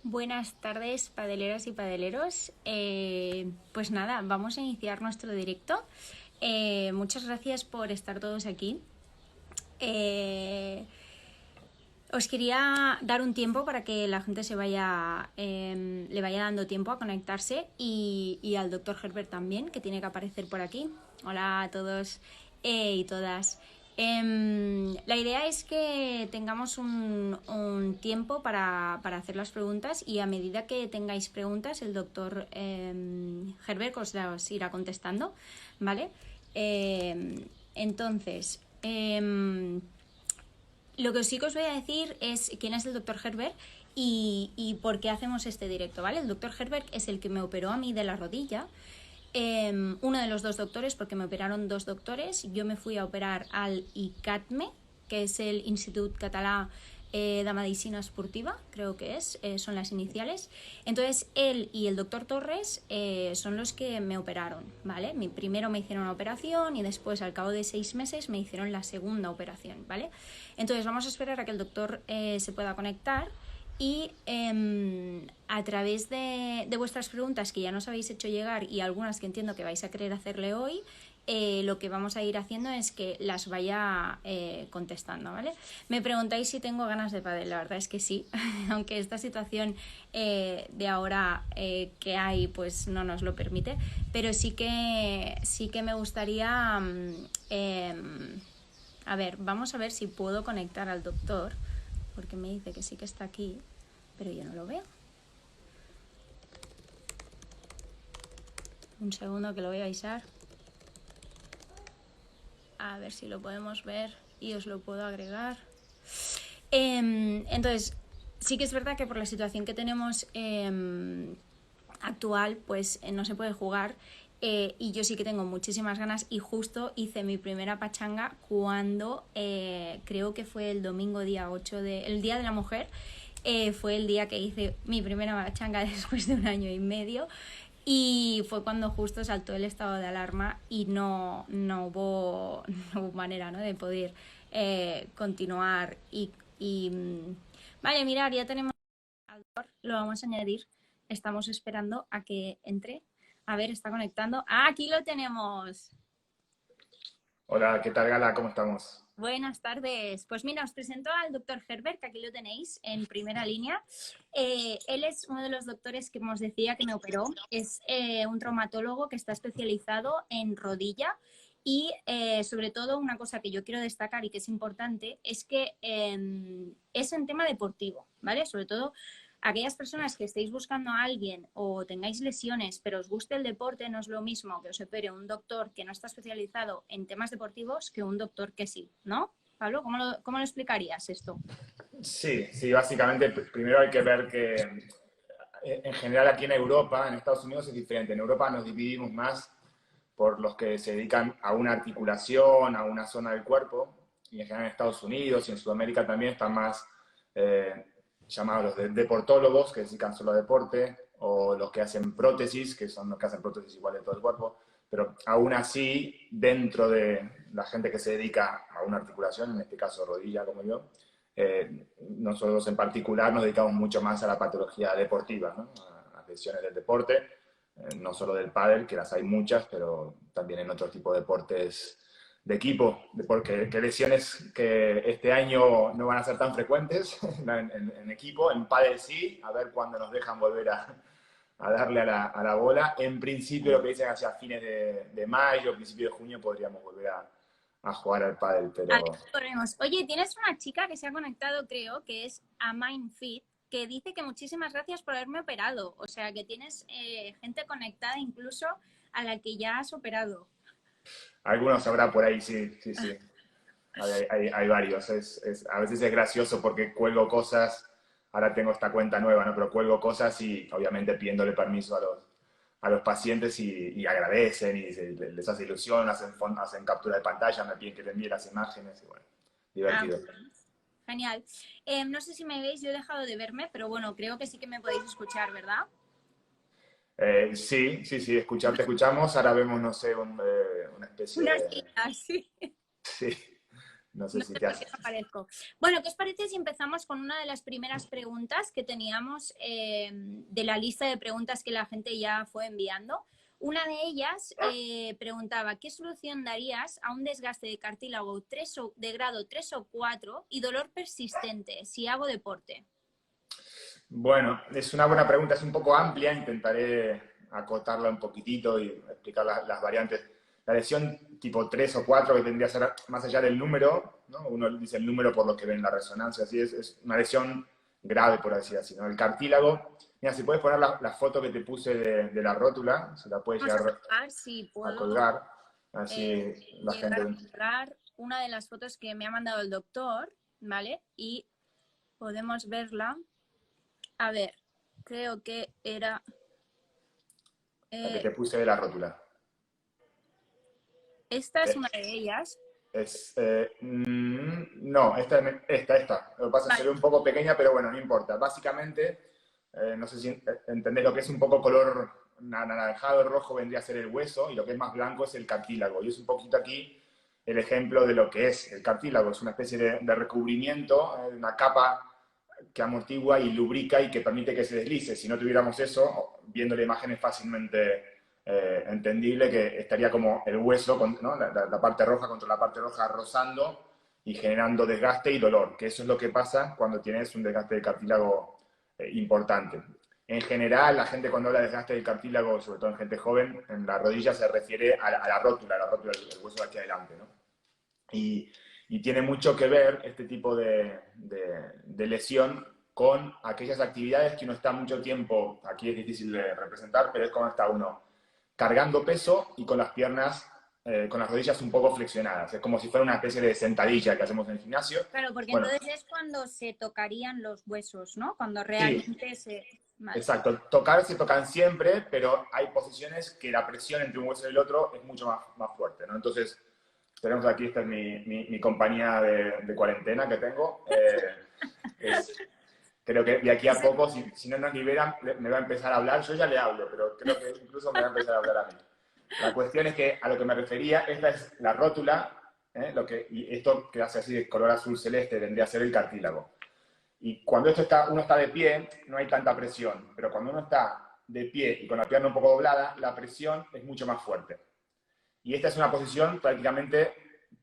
Buenas tardes, padeleras y padeleros. Pues nada, vamos a iniciar nuestro directo. Muchas gracias por estar todos aquí. Eh, Os quería dar un tiempo para que la gente le vaya dando tiempo a conectarse y al doctor Herbert también, que tiene que aparecer por aquí. Hola a todos y todas. La idea es que tengamos un tiempo para hacer las preguntas y a medida que tengáis preguntas el doctor Herbert os las irá contestando, ¿vale? Entonces, lo que sí que os voy a decir es quién es el doctor Herbert y por qué hacemos este directo, ¿vale? El doctor Herbert es el que me operó a mí de la rodilla. Uno de los dos doctores, porque me operaron dos doctores. Yo me fui a operar al ICATME, que es el Institut Català de Medicina Esportiva, creo que son las iniciales. Entonces él y el doctor Torres son los que me operaron, ¿vale? Primero me hicieron una operación y después al cabo de 6 meses me hicieron la segunda operación, ¿vale? Entonces vamos a esperar a que el doctor se pueda conectar y a través de vuestras preguntas que ya nos habéis hecho llegar y algunas que entiendo que vais a querer hacerle hoy, lo que vamos a ir haciendo es que las vaya contestando, ¿vale? Me preguntáis si tengo ganas de pádel, la verdad es que sí, aunque esta situación de ahora que hay pues no nos lo permite, pero sí que me gustaría a ver, vamos a ver si puedo conectar al doctor, porque me dice que sí que está aquí, pero yo no lo veo. Un segundo que lo voy a avisar. A ver si lo podemos ver y os lo puedo agregar. Entonces, sí que es verdad que por la situación que tenemos actual, pues no se puede jugar. Y yo sí que tengo muchísimas ganas y justo hice mi primera pachanga cuando creo que fue el domingo día 8 el Día de la Mujer. Fue el día que hice mi primera pachanga después de un año y medio y fue cuando justo saltó el estado de alarma y no hubo manera, ¿no?, de poder continuar vale, mirar, ya tenemos al doctor, lo vamos a añadir. Estamos esperando a que entre. A ver, está conectando. ¡Ah, aquí lo tenemos! Hola, ¿qué tal, Gala? ¿Cómo estamos? Buenas tardes. Pues mira, os presento al doctor Herbert, que aquí lo tenéis en primera línea. Él es uno de los doctores que os decía que me operó. Es un traumatólogo que está especializado en rodilla y sobre todo una cosa que yo quiero destacar y que es importante es que es en tema deportivo, ¿vale? Sobre todo aquellas personas que estéis buscando a alguien o tengáis lesiones, pero os guste el deporte, no es lo mismo que os opere un doctor que no está especializado en temas deportivos que un doctor que sí, ¿no? Pablo, ¿cómo lo explicarías esto? Sí, sí, básicamente primero hay que ver que en general aquí en Europa, en Estados Unidos es diferente. En Europa nos dividimos más por los que se dedican a una articulación, a una zona del cuerpo, y en general en Estados Unidos y en Sudamérica también están más eh, llamados los deportólogos, que se dedican solo a deporte, o los que hacen prótesis, que son los que hacen prótesis igual de todo el cuerpo, pero aún así, dentro de la gente que se dedica a una articulación, en este caso rodilla como yo, nosotros en particular nos dedicamos mucho más a la patología deportiva, ¿no? A las lesiones del deporte, no solo del pádel, que las hay muchas, pero también en otros tipos de deportes de equipo, porque que lesiones que este año no van a ser tan frecuentes en equipo, en pádel sí, a ver cuándo nos dejan volver a darle a la bola. En principio, lo que dicen hacia fines de mayo, principio de junio, podríamos volver a jugar al pádel, A ver, pero corremos. Oye, tienes una chica que se ha conectado, creo, que es a Mindfit, que dice que muchísimas gracias por haberme operado. O sea, que tienes gente conectada incluso a la que ya has operado. algunos habrá por ahí, sí, sí, sí. Hay varios. A veces es gracioso porque cuelgo cosas, ahora tengo esta cuenta nueva, ¿no? Pero cuelgo cosas y obviamente pidiéndole permiso a los pacientes y agradecen y les hace ilusión, hacen captura de pantalla, me piden que les envíe las imágenes y bueno, Ah, divertido. muy bien. Genial. No sé si me veis, yo he dejado de verme, pero bueno, creo que sí que me podéis escuchar, ¿verdad? Sí, sí, sí, te escuchamos, ahora vemos, no sé, una especie Una de... chica, sí. Sí, No sé No si sé te por hace. qué no aparezco. Bueno, ¿qué os parece si empezamos con una de las primeras preguntas que teníamos de la lista de preguntas que la gente ya fue enviando? Una de ellas preguntaba, ¿qué solución darías a un desgaste de cartílago de grado 3 o 4 y dolor persistente si hago deporte? Bueno, es una buena pregunta, es un poco amplia, intentaré acotarla un poquitito y explicar las variantes. La lesión tipo 3 o 4, que tendría que ser más allá del número, ¿no? Uno dice el número por lo que ve en la resonancia, así es una lesión grave, por así decirlo. El cartílago, mira, si puedes poner la foto que te puse de la rótula, si la puedes Vamos a llegar ver si a puedo colgar, así la llegar a gente... mostrar una de las fotos que me ha mandado el doctor, ¿vale? Y podemos verla. A ver, creo que era... La que eh, te puse de la rótula. esta es una de ellas. No, esta. Lo que pasa es que se Vale, ve un poco pequeña, pero bueno, no importa. Básicamente, no sé si entendés lo que es un poco color anaranjado, rojo vendría a ser el hueso y lo que es más blanco es el cartílago. Y es un poquito aquí el ejemplo de lo que es el cartílago. Es una especie de recubrimiento, una capa que amortigua y lubrica y que permite que se deslice. Si no tuviéramos eso, viendo la imagen es fácilmente entendible que estaría como el hueso, ¿no? La parte roja contra la parte roja rozando y generando desgaste y dolor, que eso es lo que pasa cuando tienes un desgaste de cartílago importante. En general, la gente cuando habla de desgaste del cartílago, sobre todo en gente joven, en la rodilla se refiere a la rótula del hueso de aquí adelante, ¿no? Y tiene mucho que ver este tipo de lesión con aquellas actividades que uno está mucho tiempo, aquí es difícil de representar, pero es cuando está uno cargando peso y con las piernas, con las rodillas un poco flexionadas. Es como si fuera una especie de sentadilla que hacemos en el gimnasio. claro, porque Bueno, entonces es cuando se tocarían los huesos, ¿no? Cuando sí, realmente se... Vale. exacto. Tocar se tocan siempre, pero hay posiciones que la presión entre un hueso y el otro es mucho más fuerte, ¿no? Entonces, tenemos aquí, esta es mi compañía de cuarentena que tengo. Es, creo que de aquí a poco, si no nos liberan, me va a empezar a hablar. Yo ya le hablo, pero creo que incluso me va a empezar a hablar a mí. La cuestión es que a lo que me refería, esta es la rótula, y esto que hace así de color azul celeste vendría a ser el cartílago. Y cuando uno está de pie, no hay tanta presión, pero cuando uno está de pie y con la pierna un poco doblada, la presión es mucho más fuerte. Y esta es una posición prácticamente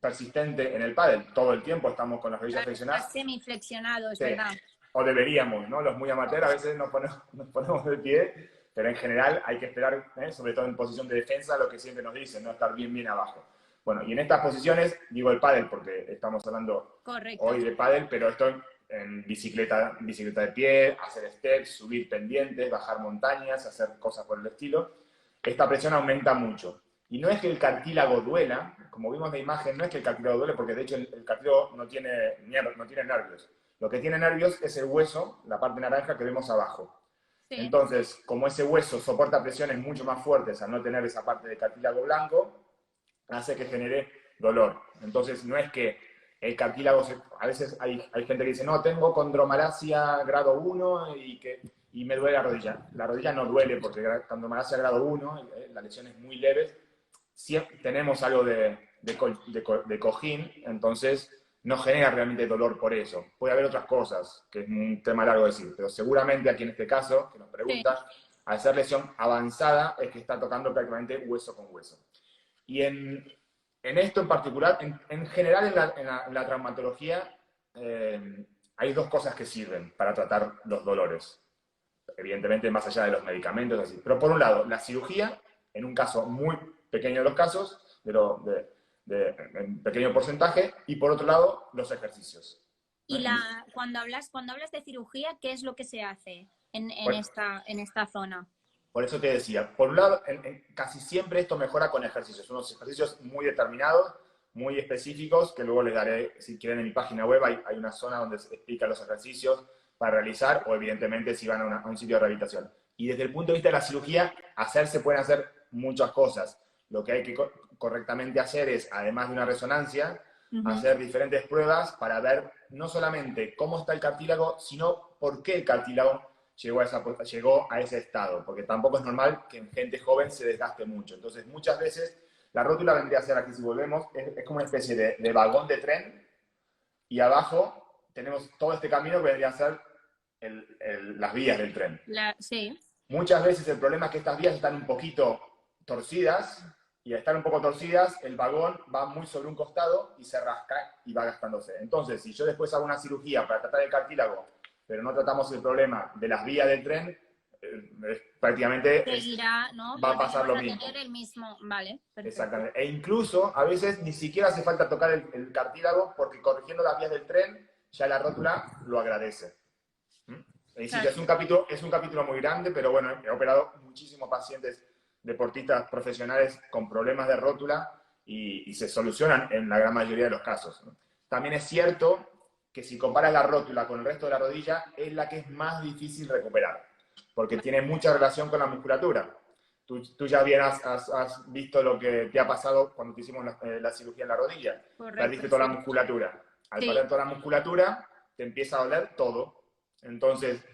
persistente en el pádel. Todo el tiempo estamos con las rodillas Claro, está flexionadas. semiflexionado, es Sí. verdad. O deberíamos, ¿no? Los muy amateurs a veces nos ponemos de pie, pero en general hay que esperar, sobre todo en posición de defensa, lo que siempre nos dicen, ¿no? Estar bien abajo. Bueno, y en estas posiciones, digo el pádel porque estamos hablando Correcto. hoy de pádel, pero esto en bicicleta de pie, hacer steps, subir pendientes, bajar montañas, hacer cosas por el estilo. Esta presión aumenta mucho. Y no es que el cartílago duela, como vimos en la imagen, no es que el cartílago duele, porque de hecho el cartílago no tiene nervios. Lo que tiene nervios es el hueso, la parte naranja que vemos abajo. Sí. Entonces, como ese hueso soporta presiones mucho más fuertes al no tener esa parte de cartílago blanco, hace que genere dolor. Entonces, no es que el cartílago, a veces hay gente que dice, no, tengo condromalacia grado 1 y me duele la rodilla. La rodilla no duele porque condromalacia grado 1, la lesión es muy leve. Siempre tenemos algo de cojín, entonces no genera realmente dolor por eso. Puede haber otras cosas, que es un tema largo de decir, pero seguramente aquí en este caso, que nos Sí. pregunta, al ser lesión avanzada es que está tocando prácticamente hueso con hueso. Y en esto en particular, en general en la traumatología, hay dos cosas que sirven para tratar los dolores. Evidentemente, más allá de los medicamentos, así. Pero por un lado, la cirugía, en un caso muy pequeño de los casos, en pequeño porcentaje, y por otro lado, los ejercicios. Y cuando hablas de cirugía, ¿qué es lo que se hace Bueno, en esta zona? por eso te decía, por un lado, casi siempre esto mejora con ejercicios, unos ejercicios muy determinados, muy específicos, que luego les daré, si quieren, en mi página web, hay una zona donde se explica los ejercicios para realizar, o evidentemente si van a un sitio de rehabilitación. Y desde el punto de vista de la cirugía, se pueden hacer muchas cosas. Lo que hay que correctamente hacer es, además de una resonancia, hacer diferentes pruebas para ver no solamente cómo está el cartílago, sino por qué el cartílago llegó a ese estado, porque tampoco es normal que en gente joven se desgaste mucho. Entonces, muchas veces la rótula vendría a ser, aquí si volvemos, es como una especie de vagón de tren y abajo tenemos todo este camino que vendría a ser las vías del tren. Sí. Muchas veces el problema es que estas vías están un poquito torcidas, y al estar un poco torcidas, el vagón va muy sobre un costado y se rasca y va gastándose. Entonces, si yo después hago una cirugía para tratar el cartílago, pero no tratamos el problema de las vías del tren, prácticamente seguirá, ¿no? va a pasar lo mismo. Tener el mismo, vale, perfecto. Exactamente. E incluso, a veces, ni siquiera hace falta tocar el cartílago, porque corrigiendo las vías del tren, ya la rótula lo agradece. Claro. Es un capítulo muy grande, pero bueno, he operado muchísimos pacientes deportistas profesionales con problemas de rótula y se solucionan en la gran mayoría de los casos, ¿no? También es cierto que si comparas la rótula con el resto de la rodilla, es la que es más difícil recuperar, porque tiene mucha relación con la musculatura. Tú ya bien has visto lo que te ha pasado cuando te hicimos la cirugía en la rodilla. Correcto, perdiste toda la musculatura. Al perder toda la musculatura, te empieza a doler todo. Entonces,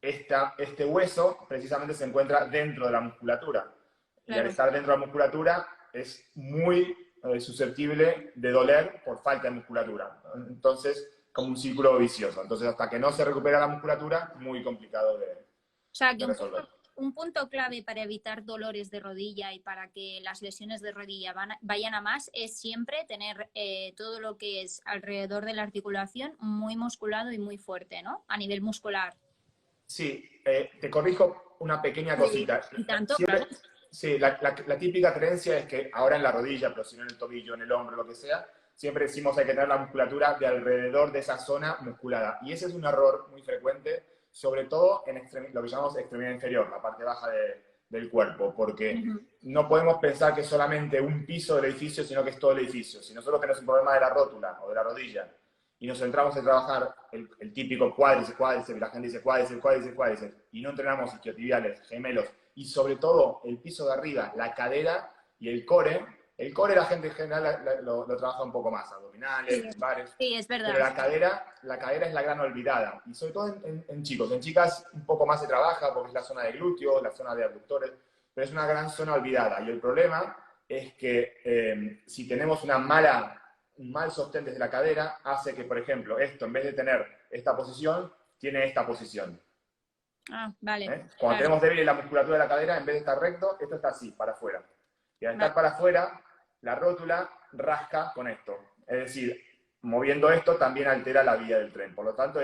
este hueso precisamente se encuentra dentro de la musculatura. Claro. Y al estar dentro de la musculatura es muy susceptible de doler por falta de musculatura. Entonces, como un círculo vicioso. Entonces, hasta que no se recupera la musculatura, muy complicado de resolver. Un punto clave para evitar dolores de rodilla y para que las lesiones de rodilla vayan a más es siempre tener todo lo que es alrededor de la articulación muy musculado y muy fuerte, ¿no? A nivel muscular. Sí, te corrijo una pequeña cosita. Y tanto, siempre, claro. Sí, la típica creencia es que ahora en la rodilla, pero si no en el tobillo, en el hombro, lo que sea, siempre decimos hay que tener la musculatura de alrededor de esa zona musculada. Y ese es un error muy frecuente, sobre todo en lo que llamamos extremidad inferior, la parte baja del cuerpo, porque no podemos pensar que es solamente un piso del edificio, sino que es todo el edificio. Si nosotros tenemos un problema de la rótula o de la rodilla y nos centramos en trabajar el típico cuádriceps, y la gente dice cuádriceps, y no entrenamos isquiotibiales, gemelos, y sobre todo el piso de arriba, la cadera y el core la gente en general lo trabaja un poco más, abdominales, lumbares. Sí, es verdad. Pero la cadera es la gran olvidada. Y sobre todo en chicos. En chicas un poco más se trabaja porque es la zona de glúteos, la zona de abductores, pero es una gran zona olvidada. Y el problema es que si tenemos un mal sostén desde la cadera, hace que, por ejemplo, esto en vez de tener esta posición, tiene esta posición. Ah, vale. Cuando tenemos débil la musculatura de la cadera, en vez de estar recto, esto está así, para afuera. Y al estar para afuera, la rótula rasca con esto. Es decir, moviendo esto también altera la vía del tren. Por lo tanto,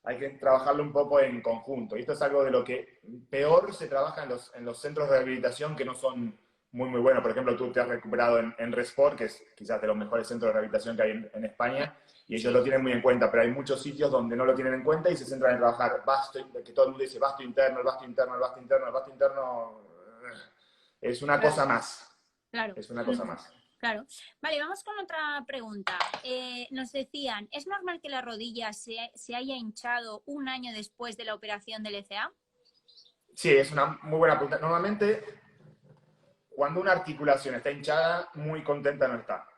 hay que trabajarlo un poco en conjunto. Y esto es algo de lo que peor se trabaja en los centros de rehabilitación que no son muy, muy buenos. Por ejemplo, tú te has recuperado en Resport, que es quizás de los mejores centros de rehabilitación que hay en España, y ellos lo tienen muy en cuenta, pero hay muchos sitios donde no lo tienen en cuenta y se centran en trabajar que todo el mundo dice vasto interno, el vasto interno, el vasto interno, el vasto interno. Es una cosa más. Claro. Es una cosa más. Claro. Vale, vamos con otra pregunta. Nos decían, ¿es normal que la rodilla se haya hinchado un año después de la operación del ECA? Sí, es una muy buena pregunta. Normalmente, cuando una articulación está hinchada, muy contenta no está.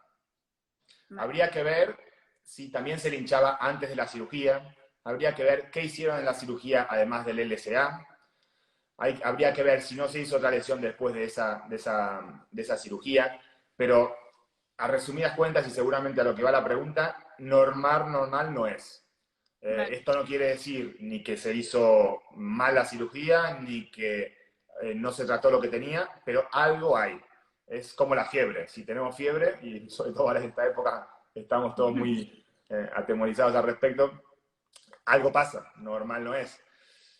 Vale. Habría que ver si también se le hinchaba antes de la cirugía. Habría que ver qué hicieron en la cirugía además del LCA. Habría que ver si no se hizo otra lesión después de esa cirugía, pero a resumidas cuentas, y seguramente a lo que va la pregunta, normal no es. Vale. Esto no quiere decir ni que se hizo mal la cirugía, ni que no se trató lo que tenía, pero algo hay. Es como la fiebre. Si tenemos fiebre, y sobre todo en esta época estamos todos muy atemorizados al respecto, algo pasa, normal no es.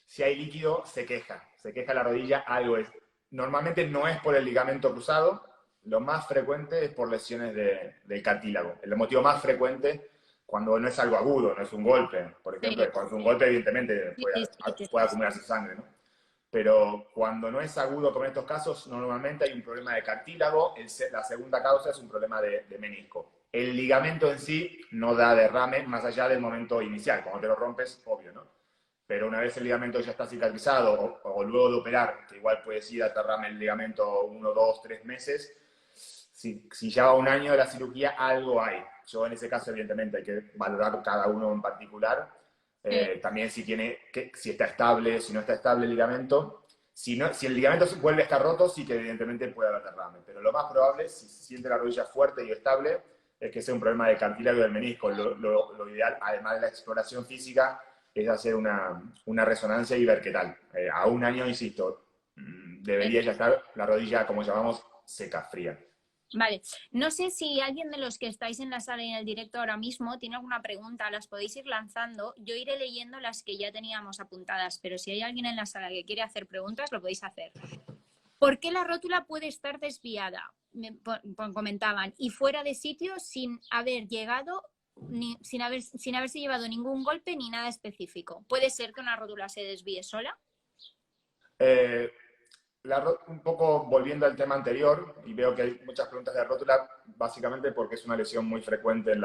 Si hay líquido, se queja la rodilla, algo es. Normalmente no es por el ligamento cruzado, lo más frecuente es por lesiones del cartílago. El motivo más frecuente cuando no es algo agudo, no es un golpe. Por ejemplo, cuando es un golpe, evidentemente puede acumularse sangre, ¿no? Pero cuando no es agudo como en estos casos, normalmente hay un problema de cartílago, la segunda causa es un problema de menisco. El ligamento en sí no da derrame más allá del momento inicial. Cuando te lo rompes, obvio, ¿no? Pero una vez el ligamento ya está cicatrizado o luego de operar, que igual puedes ir a derrame el ligamento 1, 2, 3 meses, si lleva un año de la cirugía, algo hay. Yo en ese caso, evidentemente, hay que valorar cada uno en particular. También si está estable, si no está estable el ligamento. Si el ligamento vuelve a estar roto, sí que evidentemente puede haber derrame. Pero lo más probable, si se siente la rodilla fuerte y estable, es que sea un problema de cartílago del menisco. Lo ideal, además de la exploración física, es hacer una resonancia y ver qué tal. A un año, insisto, debería ya estar la rodilla, como llamamos, seca, fría. Vale, no sé si alguien de los que estáis en la sala y en el directo ahora mismo tiene alguna pregunta, las podéis ir lanzando. Yo iré leyendo las que ya teníamos apuntadas, pero si hay alguien en la sala que quiere hacer preguntas, lo podéis hacer. ¿Por qué la rótula puede estar desviada? Me comentaban, y fuera de sitio sin haber llegado, sin haberse llevado ningún golpe ni nada específico. ¿Puede ser que una rótula se desvíe sola? Un poco volviendo al tema anterior, y veo que hay muchas preguntas de rótula, básicamente porque es una lesión muy frecuente en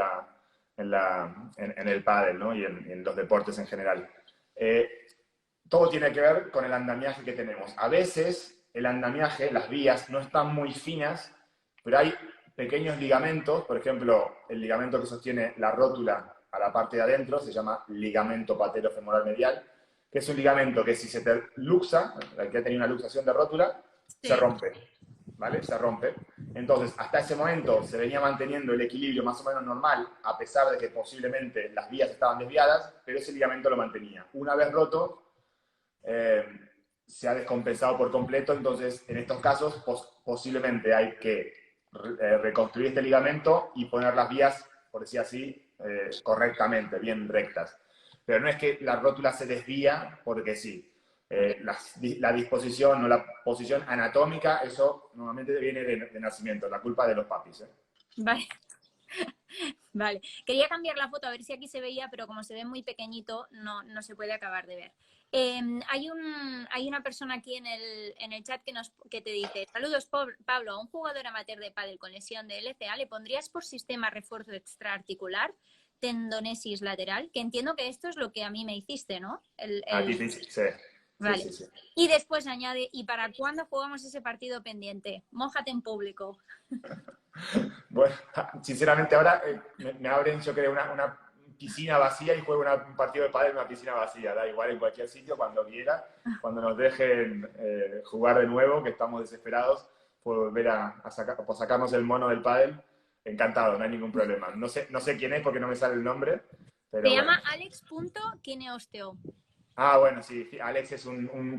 el pádel, ¿no? Y en los deportes en general. Todo tiene que ver con el andamiaje que tenemos. A veces el andamiaje, las vías, no están muy finas, pero hay pequeños ligamentos, por ejemplo, el ligamento que sostiene la rótula a la parte de adentro se llama ligamento patelofemoral medial, que es un ligamento que si se te luxa, el que ha tenido una luxación de rótula, Sí. se rompe, ¿vale? Se rompe. Entonces, hasta ese momento se venía manteniendo el equilibrio más o menos normal, a pesar de que posiblemente las vías estaban desviadas, pero ese ligamento lo mantenía. Una vez roto, se ha descompensado por completo, entonces en estos casos posiblemente hay que reconstruir este ligamento y poner las vías, por decir así, correctamente, bien rectas. Pero no es que la rótula se desvía porque sí. La disposición o la posición anatómica, eso normalmente viene de nacimiento, la culpa de los papis. Vale. Vale, quería cambiar la foto a ver si aquí se veía, pero como se ve muy pequeñito no se puede acabar de ver. Hay una persona aquí en el chat que te dice: saludos Pablo, a un jugador amateur de pádel con lesión de LCA, ¿le pondrías por sistema refuerzo extraarticular, tendonesis lateral? Que entiendo que esto es lo que a mí me hiciste, ¿no? Aquí sí. Vale. Sí. Y después añade: ¿y para cuándo jugamos ese partido pendiente? Mójate en público. Bueno, sinceramente ahora me abren, yo creo, una piscina vacía y juego un partido de pádel en una piscina vacía. Da igual, en cualquier sitio, cuando quiera, cuando nos dejen jugar de nuevo, que estamos desesperados por volver por sacarnos el mono del pádel. Encantado, no hay ningún problema. No sé quién es porque no me sale el nombre. Pero Se bueno. llama Alex.Kineosteo. Bueno, sí, Alex es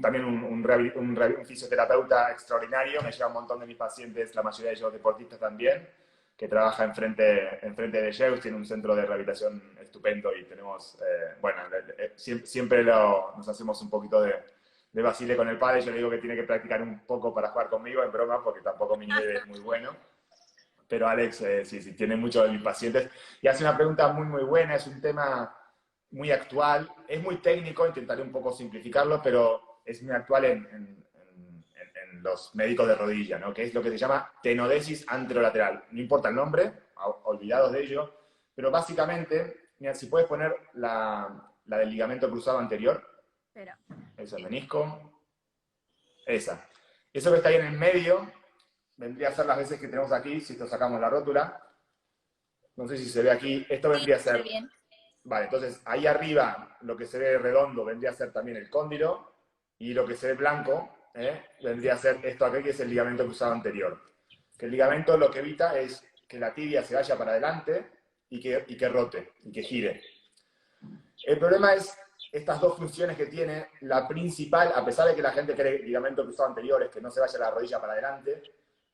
también un fisioterapeuta extraordinario, me lleva un montón de mis pacientes, la mayoría de ellos deportistas también, que trabaja enfrente de Zeus, tiene un centro de rehabilitación estupendo y tenemos, siempre nos hacemos un poquito de vacile con el padre. Yo le digo que tiene que practicar un poco para jugar conmigo, en broma, porque tampoco mi nivel es muy bueno. Pero Alex, sí, tiene muchos de mis pacientes. Y hace una pregunta muy, muy buena, es un tema muy actual, es muy técnico, intentaré un poco simplificarlo, pero es muy actual en los médicos de rodilla, ¿no? Que es lo que se llama tenodesis anterolateral. No importa el nombre, olvidados de ello, pero básicamente, mira, si puedes poner la del ligamento cruzado anterior. Espera. Esa, menisco. Esa. Eso que está ahí en el medio vendría a ser las veces que tenemos aquí, si esto sacamos la rótula. No sé si se ve aquí. Esto vendría a ser... Bien. Vale, entonces ahí arriba lo que se ve redondo vendría a ser también el cóndilo, y lo que se ve blanco vendría a ser esto aquí, que es el ligamento cruzado anterior. Que el ligamento lo que evita es que la tibia se vaya para adelante y que rote, y que gire. El problema es estas dos funciones que tiene. La principal, a pesar de que la gente cree ligamento cruzado anterior es que no se vaya la rodilla para adelante,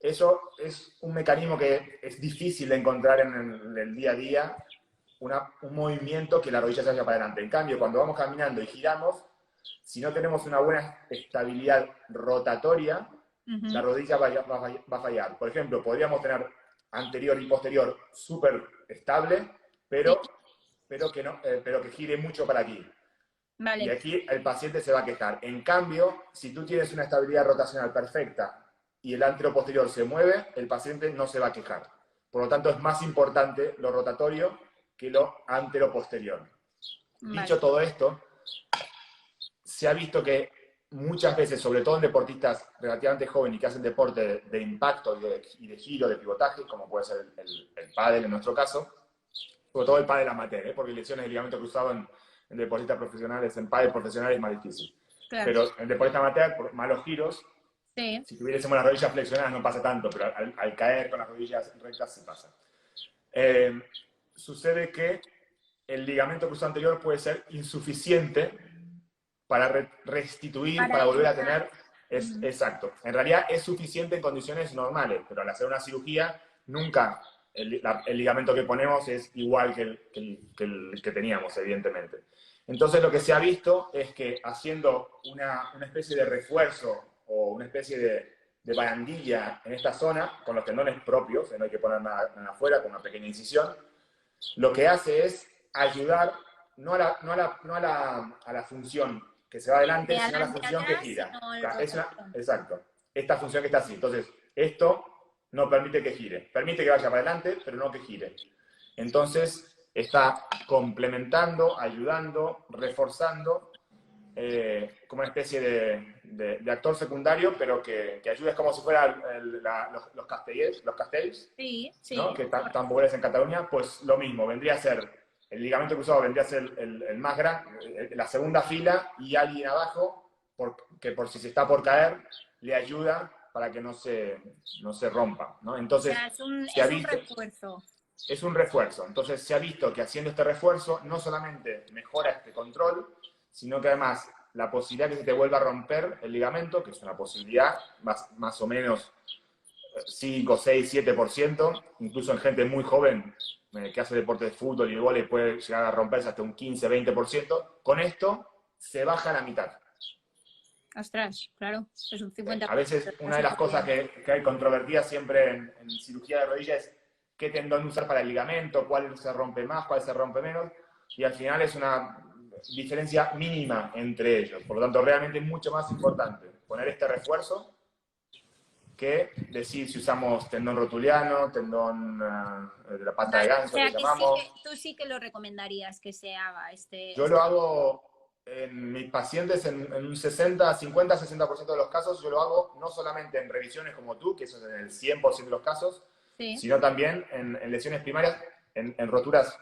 eso es un mecanismo que es difícil de encontrar en el día a día, un movimiento que la rodilla se vaya para adelante. En cambio, cuando vamos caminando y giramos, si no tenemos una buena estabilidad rotatoria, la rodilla va a fallar. Por ejemplo, podríamos tener anterior y posterior súper estable, pero que gire mucho para aquí. Vale. Y aquí el paciente se va a quejar. En cambio, si tú tienes una estabilidad rotacional perfecta y el anteroposterior se mueve, el paciente no se va a quejar. Por lo tanto, es más importante lo rotatorio que lo anteroposterior. Vale. Dicho todo esto, se ha visto que muchas veces, sobre todo en deportistas relativamente jóvenes y que hacen deporte de impacto y de giro, de pivotaje, como puede ser el pádel en nuestro caso, sobre todo el pádel amateur, porque lesiones de ligamento cruzado en deportistas profesionales, en pádel profesionales es más difícil. Claro. Pero en deportista amateur, por malos giros, sí. Si tuviésemos las rodillas flexionadas no pasa tanto, pero al caer con las rodillas rectas se pasa. eh, sucede que el ligamento cruzado anterior puede ser insuficiente para restituir, para volver a tener, exacto. En realidad es suficiente en condiciones normales, pero al hacer una cirugía, nunca el ligamento que ponemos es igual que el que teníamos, evidentemente. Entonces lo que se ha visto es que haciendo una especie de refuerzo o una especie de barandilla en esta zona, con los tendones propios, no hay que poner nada afuera, con una pequeña incisión, lo que hace es ayudar no a la función que se va adelante, sino a la función que gira. Exacto. Esta función que está así. Entonces, esto no permite que gire. Permite que vaya para adelante, pero no que gire. Entonces, está complementando, ayudando, reforzando, como una especie de actor secundario, pero que ayuda, es como si fueran los castells, sí, ¿no? Que tan populares en Cataluña, pues lo mismo, vendría a ser, el ligamento cruzado vendría a ser el más grande, la segunda fila, y alguien abajo, que por si se está por caer, le ayuda para que no se rompa, ¿no? Entonces, o sea, es un refuerzo. Es un refuerzo. Entonces se ha visto que haciendo este refuerzo no solamente mejora este control, sino que además la posibilidad que se te vuelva a romper el ligamento, que es una posibilidad más o menos 5, 6, 7%, incluso en gente muy joven que hace deporte de fútbol y de vóley puede llegar a romperse hasta un 15, 20%, con esto se baja a la mitad. Ostras, claro, es un 50%. A veces una de las cosas que hay controvertidas siempre en cirugía de rodilla es qué tendón usar para el ligamento, cuál se rompe más, cuál se rompe menos, y al final es una diferencia mínima entre ellos. Por lo tanto, realmente es mucho más importante poner este refuerzo que decir si usamos tendón rotuliano, tendón de la pata de ganso, o sea, que llamamos. Sí tú sí que lo recomendarías que se haga Yo lo hago en mis pacientes en un 60, 50, 60% de los casos. Yo lo hago no solamente en revisiones como tú, que eso es en el 100% de los casos, sí, sino también en lesiones primarias, en roturas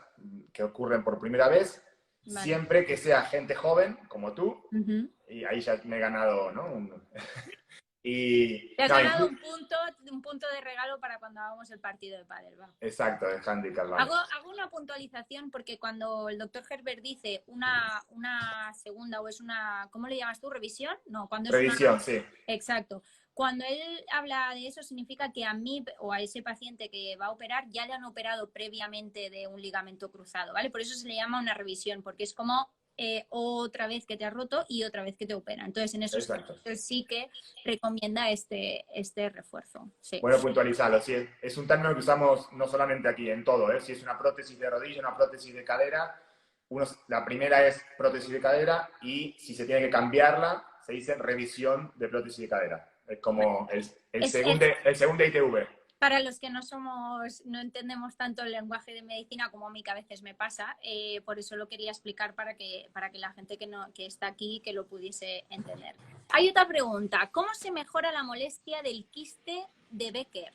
que ocurren por primera vez, vale, siempre que sea gente joven como tú, y ahí ya me he ganado, ¿no? Te has ganado un punto de regalo para cuando hagamos el partido de pádel, va. Exacto, el handicap. Hago una puntualización porque cuando el doctor Herbert dice una segunda o es una, ¿cómo le llamas tú? ¿Revisión? No, cuando es revisión, sí. Exacto. Cuando él habla de eso significa que a mí o a ese paciente que va a operar ya le han operado previamente de un ligamento cruzado, ¿vale? Por eso se le llama una revisión, porque es como otra vez que te has roto y otra vez que te operan. Entonces, en esos casos sí que recomienda este refuerzo. Sí. Bueno, puntualizarlo. Sí, es un término que usamos no solamente aquí, en todo. Si es una prótesis de rodilla, una prótesis de cadera, la primera es prótesis de cadera y si se tiene que cambiarla, se dice revisión de prótesis de cadera. Es como el segundo ITV. Para los que no entendemos tanto el lenguaje de medicina como a mí que a veces me pasa, por eso lo quería explicar para que la gente que está aquí que lo pudiese entender. Hay otra pregunta. ¿Cómo se mejora la molestia del quiste de Becker?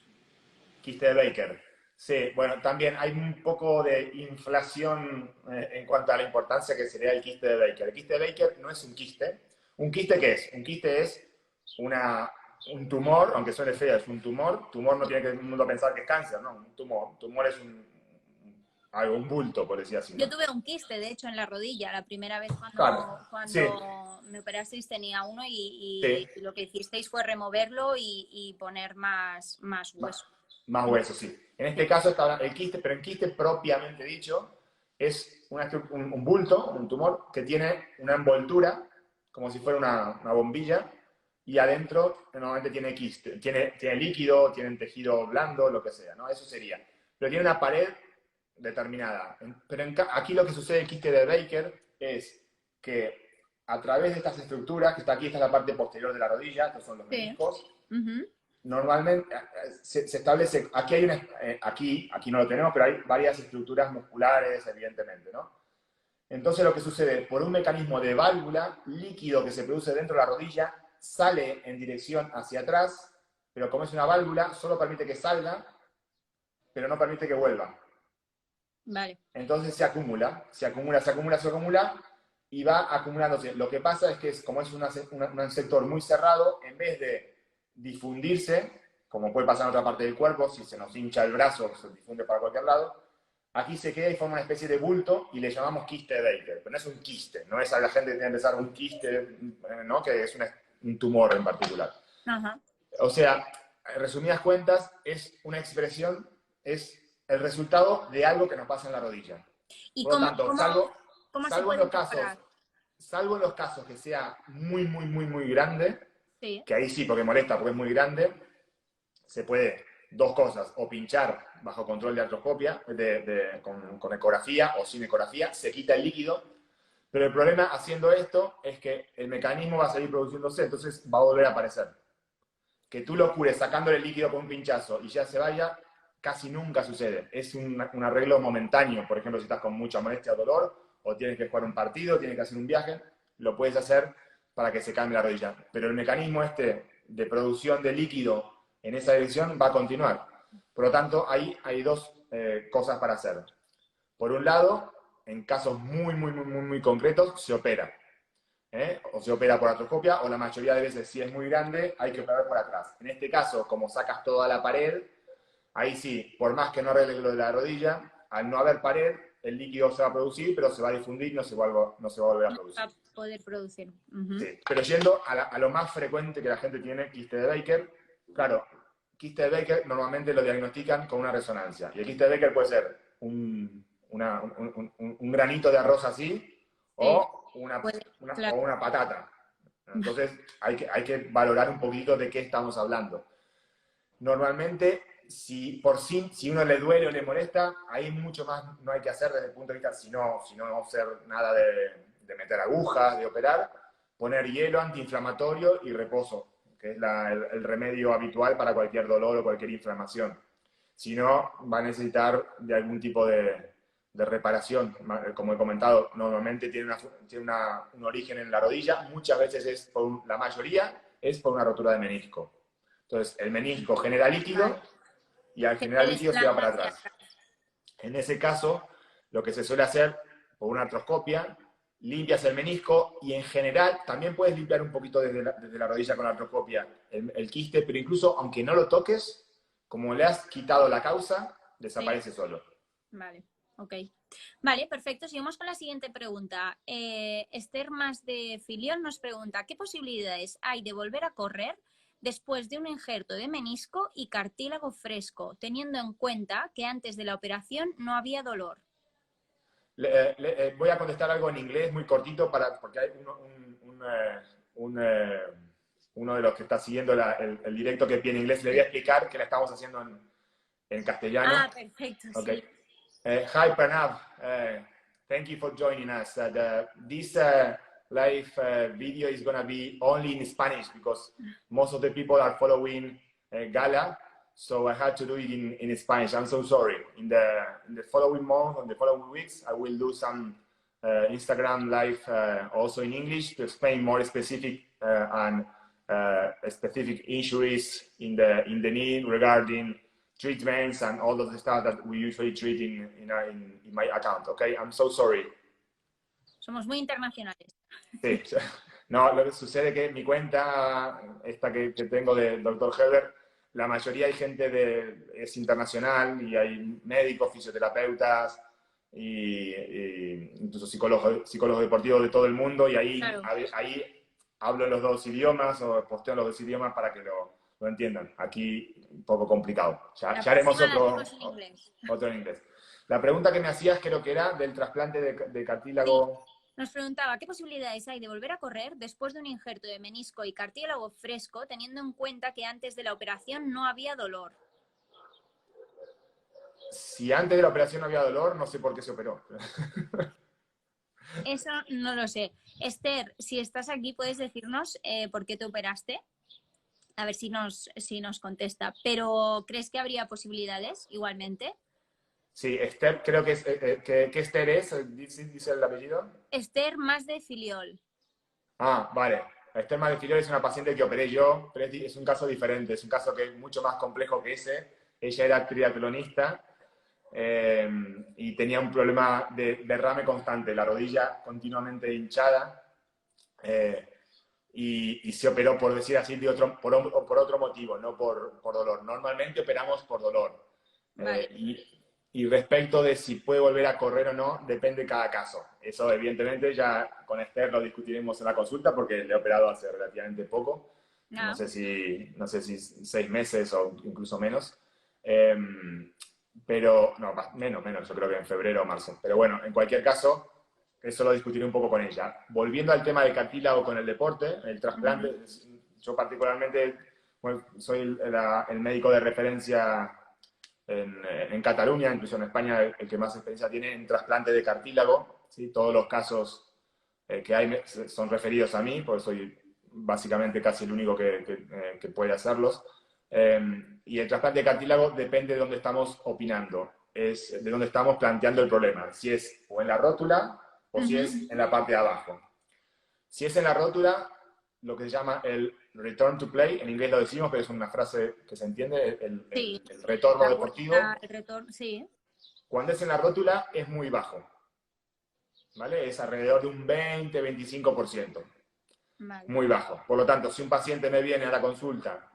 Quiste de Becker. Sí, bueno, también hay un poco de inflación en cuanto a la importancia que sería el quiste de Becker. El quiste de Becker no es un quiste. ¿Un quiste qué es? Un quiste es un tumor, aunque suene feo, es un tumor. Tumor no tiene que el mundo pensar que es cáncer, ¿no? Un tumor es un bulto, por decir así, ¿no? Yo tuve un quiste, de hecho, en la rodilla. La primera vez cuando sí, me operasteis tenía uno y sí, lo que hicisteis fue removerlo y poner más hueso. Más hueso, sí. En este caso está el quiste, pero el quiste propiamente dicho es un bulto, un tumor que tiene una envoltura, como si fuera una bombilla, y adentro normalmente tiene quiste, tiene líquido, tiene tejido blando, lo que sea, ¿no? Eso sería. Pero tiene una pared determinada. Pero aquí lo que sucede en el quiste de Becker es que a través de estas estructuras, que está aquí, esta es la parte posterior de la rodilla, estos son los meniscos, normalmente se establece, aquí no lo tenemos, pero hay varias estructuras musculares, evidentemente, ¿no? Entonces lo que sucede, por un mecanismo de válvula, líquido que se produce dentro de la rodilla, sale en dirección hacia atrás, pero como es una válvula, solo permite que salga, pero no permite que vuelva. Vale. Entonces se acumula, y va acumulándose. Lo que pasa es que como es un sector muy cerrado, en vez de difundirse, como puede pasar en otra parte del cuerpo, si se nos hincha el brazo, se difunde para cualquier lado, aquí se queda y forma una especie de bulto y le llamamos quiste de Baker. Pero no es un quiste, no es a la gente que tiene que pensar un quiste, ¿no? Que es un tumor en particular. Ajá. O sea, en resumidas cuentas, es una expresión, es el resultado de algo que nos pasa en la rodilla. ¿Y Por lo tanto, cómo se salvo en puede los casos, mejorar? salvo en los casos que sea muy, muy, muy, muy grande, Sí. que ahí sí, porque molesta, porque es muy grande, se puede dos cosas, o pinchar bajo control de artroscopia, con ecografía o sin ecografía, se quita el líquido, pero el problema haciendo esto es que el mecanismo va a seguir produciéndose, entonces va a volver a aparecer. Que tú lo cures sacándole el líquido con un pinchazo y ya se vaya, casi nunca sucede. Es un arreglo momentáneo, por ejemplo, si estás con mucha molestia o dolor, o tienes que jugar un partido, tienes que hacer un viaje, lo puedes hacer para que se cambie la rodilla. Pero el mecanismo este de producción de líquido en esa dirección va a continuar. Por lo tanto, ahí hay dos cosas para hacer. Por un lado, en casos muy, muy, muy, muy, muy concretos, se opera. O se opera por artroscopia, o la mayoría de veces, si es muy grande, hay que operar por atrás. En este caso, como sacas toda la pared, ahí sí, por más que no arregle lo de la rodilla, al no haber pared, el líquido se va a producir, pero se va a difundir, no se va a volver a No va producir. a poder producir. Ujú. Sí. Pero yendo a lo más frecuente que la gente tiene, quiste de Baker, claro, quiste de Baker normalmente lo diagnostican con una resonancia. Y el quiste de Baker puede ser un granito de arroz así, Sí, o claro. una patata. Entonces hay que valorar un poquito de qué estamos hablando. Normalmente, si uno le duele o le molesta, ahí mucho más no hay que hacer desde el punto de vista, si no hacer nada de meter agujas, de operar, poner hielo antiinflamatorio y reposo, que es el remedio habitual para cualquier dolor o cualquier inflamación. Si no, va a necesitar de algún tipo de reparación. Como he comentado, normalmente tiene un origen en la rodilla, muchas veces la mayoría es por una rotura de menisco. Entonces, el menisco genera líquido Vale. y al Que generar se líquido se va desplaza para hacia atrás. atrás. En ese caso, lo que se suele hacer por una artroscopia, limpias el menisco y en general también puedes limpiar un poquito desde la rodilla con la artroscopia el quiste, pero incluso aunque no lo toques, como le has quitado la causa, Sí. desaparece solo. Vale, ok. Vale, perfecto. Sigamos con la siguiente pregunta. Esther Más de Filión nos pregunta, ¿qué posibilidades hay de volver a correr después de un injerto de menisco y cartílago fresco, teniendo en cuenta que antes de la operación no había dolor? Voy a contestar algo en inglés muy cortito porque hay uno de los que está siguiendo el directo que pide en inglés. Le voy a explicar que la estamos haciendo en castellano. Ah, perfecto, Okay. sí. Hi, Pranav. Thank you for joining us. This live video is going to be only in Spanish because most of the people are following Gala, so I had to do it in Spanish. I'm so sorry. In the following month, in the following weeks, I will do some Instagram live also in English to explain more specific and specific injuries in the knee regarding treatments and all of the stuff that we usually treat in my account. Okay, I'm so sorry. Somos muy internacionales. Sí, no, lo que sucede es que mi cuenta, esta que tengo de Dr. Herbert, la mayoría hay gente es internacional y hay médicos, fisioterapeutas y incluso psicólogos deportivos de todo el mundo y Claro. ahí hablo los dos idiomas o posteo los dos idiomas para que lo entiendan. Aquí un poco complicado. Ya haremos La hacemos en inglés. otro en inglés. La pregunta que me hacías creo que era del trasplante de cartílago. Sí. Nos preguntaba qué posibilidades hay de volver a correr después de un injerto de menisco y cartílago fresco, teniendo en cuenta que antes de la operación no había dolor. Si antes de la operación no había dolor, no sé por qué se operó. Eso no lo sé. Esther, si estás aquí, puedes decirnos por qué te operaste. A ver si nos contesta. Pero ¿crees que habría posibilidades igualmente? Sí, Esther, creo que es. ¿Qué Esther es? ¿Dice el apellido? Esther Más de Filiol. Ah, vale. Esther Madefiliol es una paciente que operé yo, pero es un caso diferente, es un caso que es mucho más complejo que ese. Ella era triatlonista y tenía un problema de derrame constante, la rodilla continuamente hinchada y se operó, por decir así, por otro motivo, no por dolor. Normalmente operamos por dolor. Vale. Y respecto de si puede volver a correr o no, depende de cada caso. Eso, evidentemente, ya con Esther lo discutiremos en la consulta porque le he operado hace relativamente poco. Ah, No sé si 6 meses o incluso menos. Eh, pero, no, menos, yo creo que en febrero o marzo. Pero bueno, en cualquier caso, eso lo discutiré un poco con ella. Volviendo al tema del cartílago con el deporte, el trasplante, yo particularmente bueno, soy el médico de referencia en Cataluña, incluso en España, el que más experiencia tiene en trasplante de cartílago. ¿Sí? Todos los casos que hay son referidos a mí, porque soy básicamente casi el único que puede hacerlos. Y el trasplante de cartílago depende de dónde estamos opinando, es de dónde estamos planteando el problema, si es o en la rótula o si es en la parte de abajo. Si es en la rótula, lo que se llama el return to play, en inglés lo decimos, pero es una frase que se entiende, sí, el retorno la deportivo. vuelta, el retorno, sí. Cuando es en la rótula es muy bajo, ¿vale? Es alrededor de un 20-25%, Vale, muy bajo. Por lo tanto, si un paciente me viene a la consulta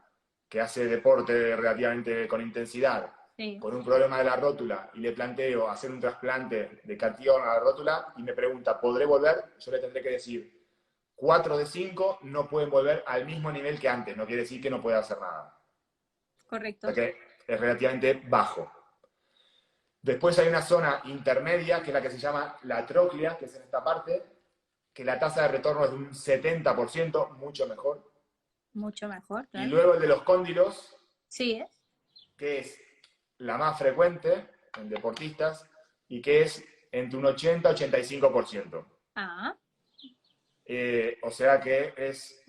que hace deporte relativamente con intensidad, sí, con un problema de la rótula, y le planteo hacer un trasplante de cartílago a la rótula, y me pregunta, ¿podré volver? Yo le tendré que decir, 4 de 5 no pueden volver al mismo nivel que antes, no quiere decir que no pueda hacer nada. O sea correcto. que es relativamente bajo. Después hay una zona intermedia, que es la que se llama la tróclea, que es en esta parte, que la tasa de retorno es de un 70%, mucho mejor. Mucho mejor, Y claro. luego el de los cóndilos, Sí, ¿eh? que es la más frecuente en deportistas y que es entre un 80-85%. Ah, O sea que es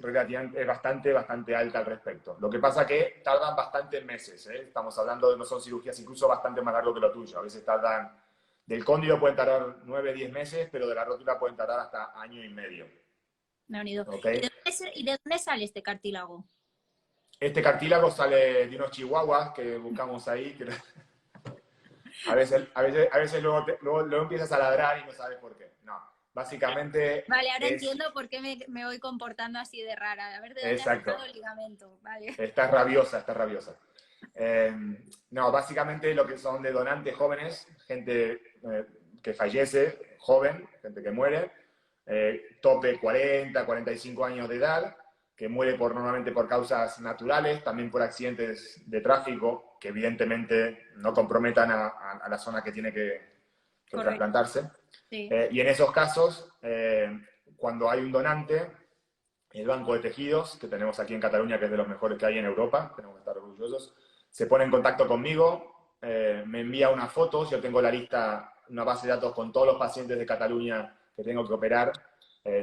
bastante alta al respecto. Lo que pasa que tardan bastantes meses. Estamos hablando de no son cirugías incluso bastante más largo que lo tuyo. A veces tardan, del cóndilo pueden tardar 9-10 meses, pero de la rótula pueden tardar hasta año y medio. me ha unido. ¿Ok? Y de dónde sale este cartílago? Este cartílago sale de unos chihuahuas que buscamos ahí. Que a veces luego empiezas a ladrar y no sabes por qué. No, básicamente Vale, ahora es entiendo por qué me voy comportando así de rara. A ver de dónde ha exacto. sacado el ligamento. Vale. Estás rabiosa, estás rabiosa. Eh, no, básicamente lo que son de donantes jóvenes, gente que fallece, joven, gente que muere, tope 40, 45 años de edad, que muere normalmente por causas naturales, también por accidentes de tráfico, que evidentemente no comprometan a la zona que tiene que Correcto. trasplantarse. Sí. Y en esos casos, cuando hay un donante, el banco de tejidos, que tenemos aquí en Cataluña, que es de los mejores que hay en Europa, tenemos que estar orgullosos, se pone en contacto conmigo, me envía unas fotos, yo tengo la lista, una base de datos con todos los pacientes de Cataluña que tengo que operar,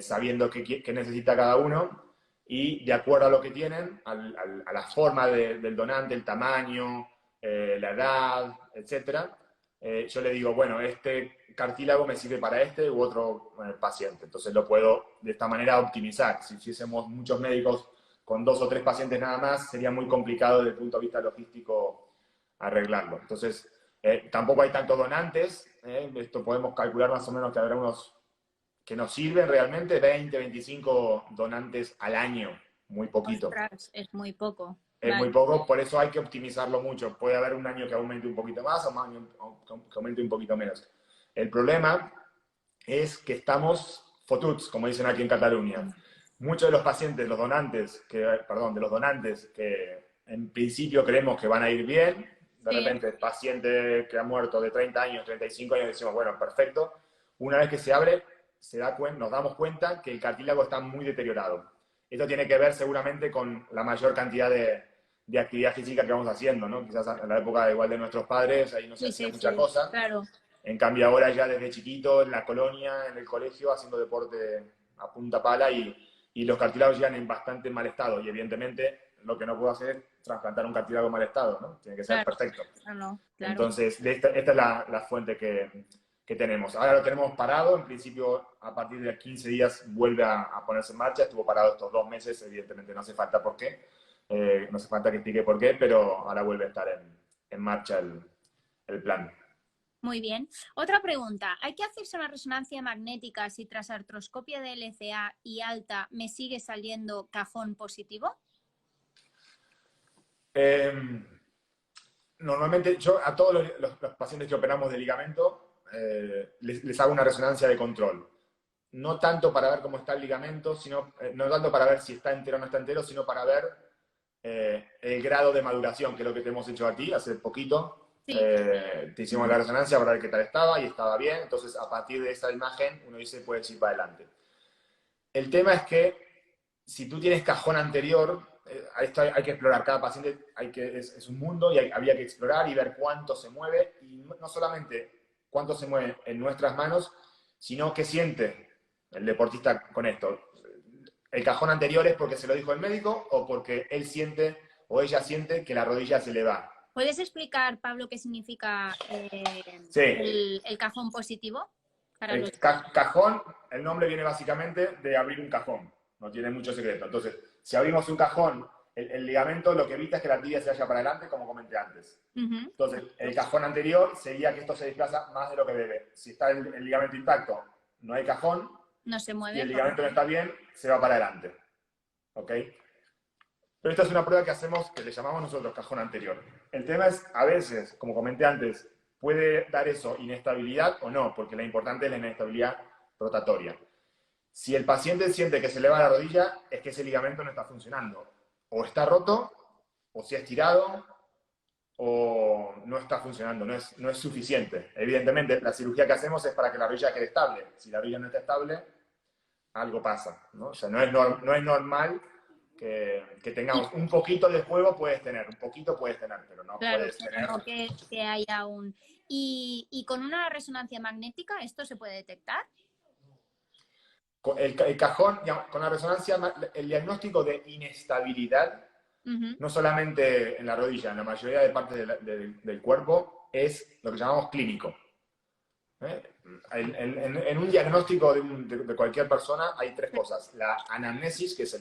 sabiendo qué necesita cada uno, y de acuerdo a lo que tienen, a la forma del donante, el tamaño, la edad, etcétera, yo le digo, bueno, este cartílago me sirve para este u otro paciente. Entonces lo puedo de esta manera optimizar. Si hiciésemos muchos médicos con 2 o 3 pacientes nada más, sería muy complicado desde el punto de vista logístico arreglarlo. Entonces, tampoco hay tantos donantes. Esto podemos calcular más o menos que habrá unos que nos sirven realmente, 20-25 donantes al año. Muy poquito. Ostras, es muy poco. Es muy Vale. poco, por eso hay que optimizarlo mucho. Puede haber un año que aumente un poquito más o un año que aumente un poquito menos. El problema es que estamos fotuts, como dicen aquí en Cataluña. Muchos de los pacientes, de los donantes que en principio creemos que van a ir bien, de Sí, repente el paciente que ha muerto de 30 años, 35 años, decimos, bueno, perfecto. Una vez que se abre, nos damos cuenta que el cartílago está muy deteriorado. Esto tiene que ver seguramente con la mayor cantidad de actividad física que vamos haciendo, ¿no? Quizás en la época igual de nuestros padres, ahí no se sí, hacía sí, mucha sí. cosa. Claro. En cambio ahora ya desde chiquito, en la colonia, en el colegio, haciendo deporte a punta pala y los cartílagos llegan en bastante mal estado. Y evidentemente lo que no puedo hacer es trasplantar un cartílago en mal estado, ¿no? Tiene que ser Claro. perfecto. No, no, claro. Entonces, esta es la fuente que tenemos. Ahora lo tenemos parado, en principio a partir de 15 días vuelve a ponerse en marcha, estuvo parado estos 2 meses, evidentemente no hace falta por qué, no hace falta que explique por qué, pero ahora vuelve a estar en marcha el plan. Muy bien. Otra pregunta. ¿Hay que hacerse una resonancia magnética si tras artroscopia de LCA y alta me sigue saliendo cajón positivo? Eh, Normalmente yo a todos los pacientes que operamos de ligamento les hago una resonancia de control. No tanto para ver cómo está el ligamento, sino, no tanto para ver si está entero o no está entero, sino para ver el grado de maduración, que es lo que te hemos hecho a ti hace poquito. Sí. Te hicimos la resonancia para ver qué tal estaba y estaba bien. Entonces, a partir de esa imagen, uno dice, puedes ir para adelante. El tema es que si tú tienes cajón anterior, esto hay que explorar. Cada paciente es un mundo y había que explorar y ver cuánto se mueve. Y no solamente cuánto se mueve en nuestras manos, sino qué siente el deportista con esto. El cajón anterior es porque se lo dijo el médico o porque él siente o ella siente que la rodilla se le va. ¿Puedes explicar, Pablo, qué significa Sí, el cajón positivo? Para los... cajón, el nombre viene básicamente de abrir un cajón. No tiene mucho secreto. Entonces, si abrimos un cajón, el ligamento lo que evita es que la tibia se vaya para adelante, como comenté antes. Entonces, el cajón anterior sería que esto se desplaza más de lo que debe. Si está el ligamento intacto, no hay cajón. No se mueve. Y el ligamento no está bien, se va para adelante. ¿Ok? Pero esta es una prueba que hacemos, que le llamamos nosotros cajón anterior. El tema es, a veces, como comenté antes, puede dar eso inestabilidad o no, porque lo importante es la inestabilidad rotatoria. Si el paciente siente que se le va la rodilla, es que ese ligamento no está funcionando. O está roto, o se ha estirado, o no está funcionando, no es suficiente. Evidentemente, la cirugía que hacemos es para que la rodilla quede estable. Si la rodilla no está estable, algo pasa, ¿no? O sea, no es normal que tengamos un poquito de juego, puedes tener, un poquito puedes tener, pero no claro, puedes tener... No que haya un... ¿Y con una resonancia magnética esto se puede detectar? El cajón, con la resonancia, el diagnóstico de inestabilidad, no solamente en la rodilla, en la mayoría de partes del cuerpo, es lo que llamamos clínico. En un diagnóstico de cualquier persona hay tres cosas. La anamnesis, que es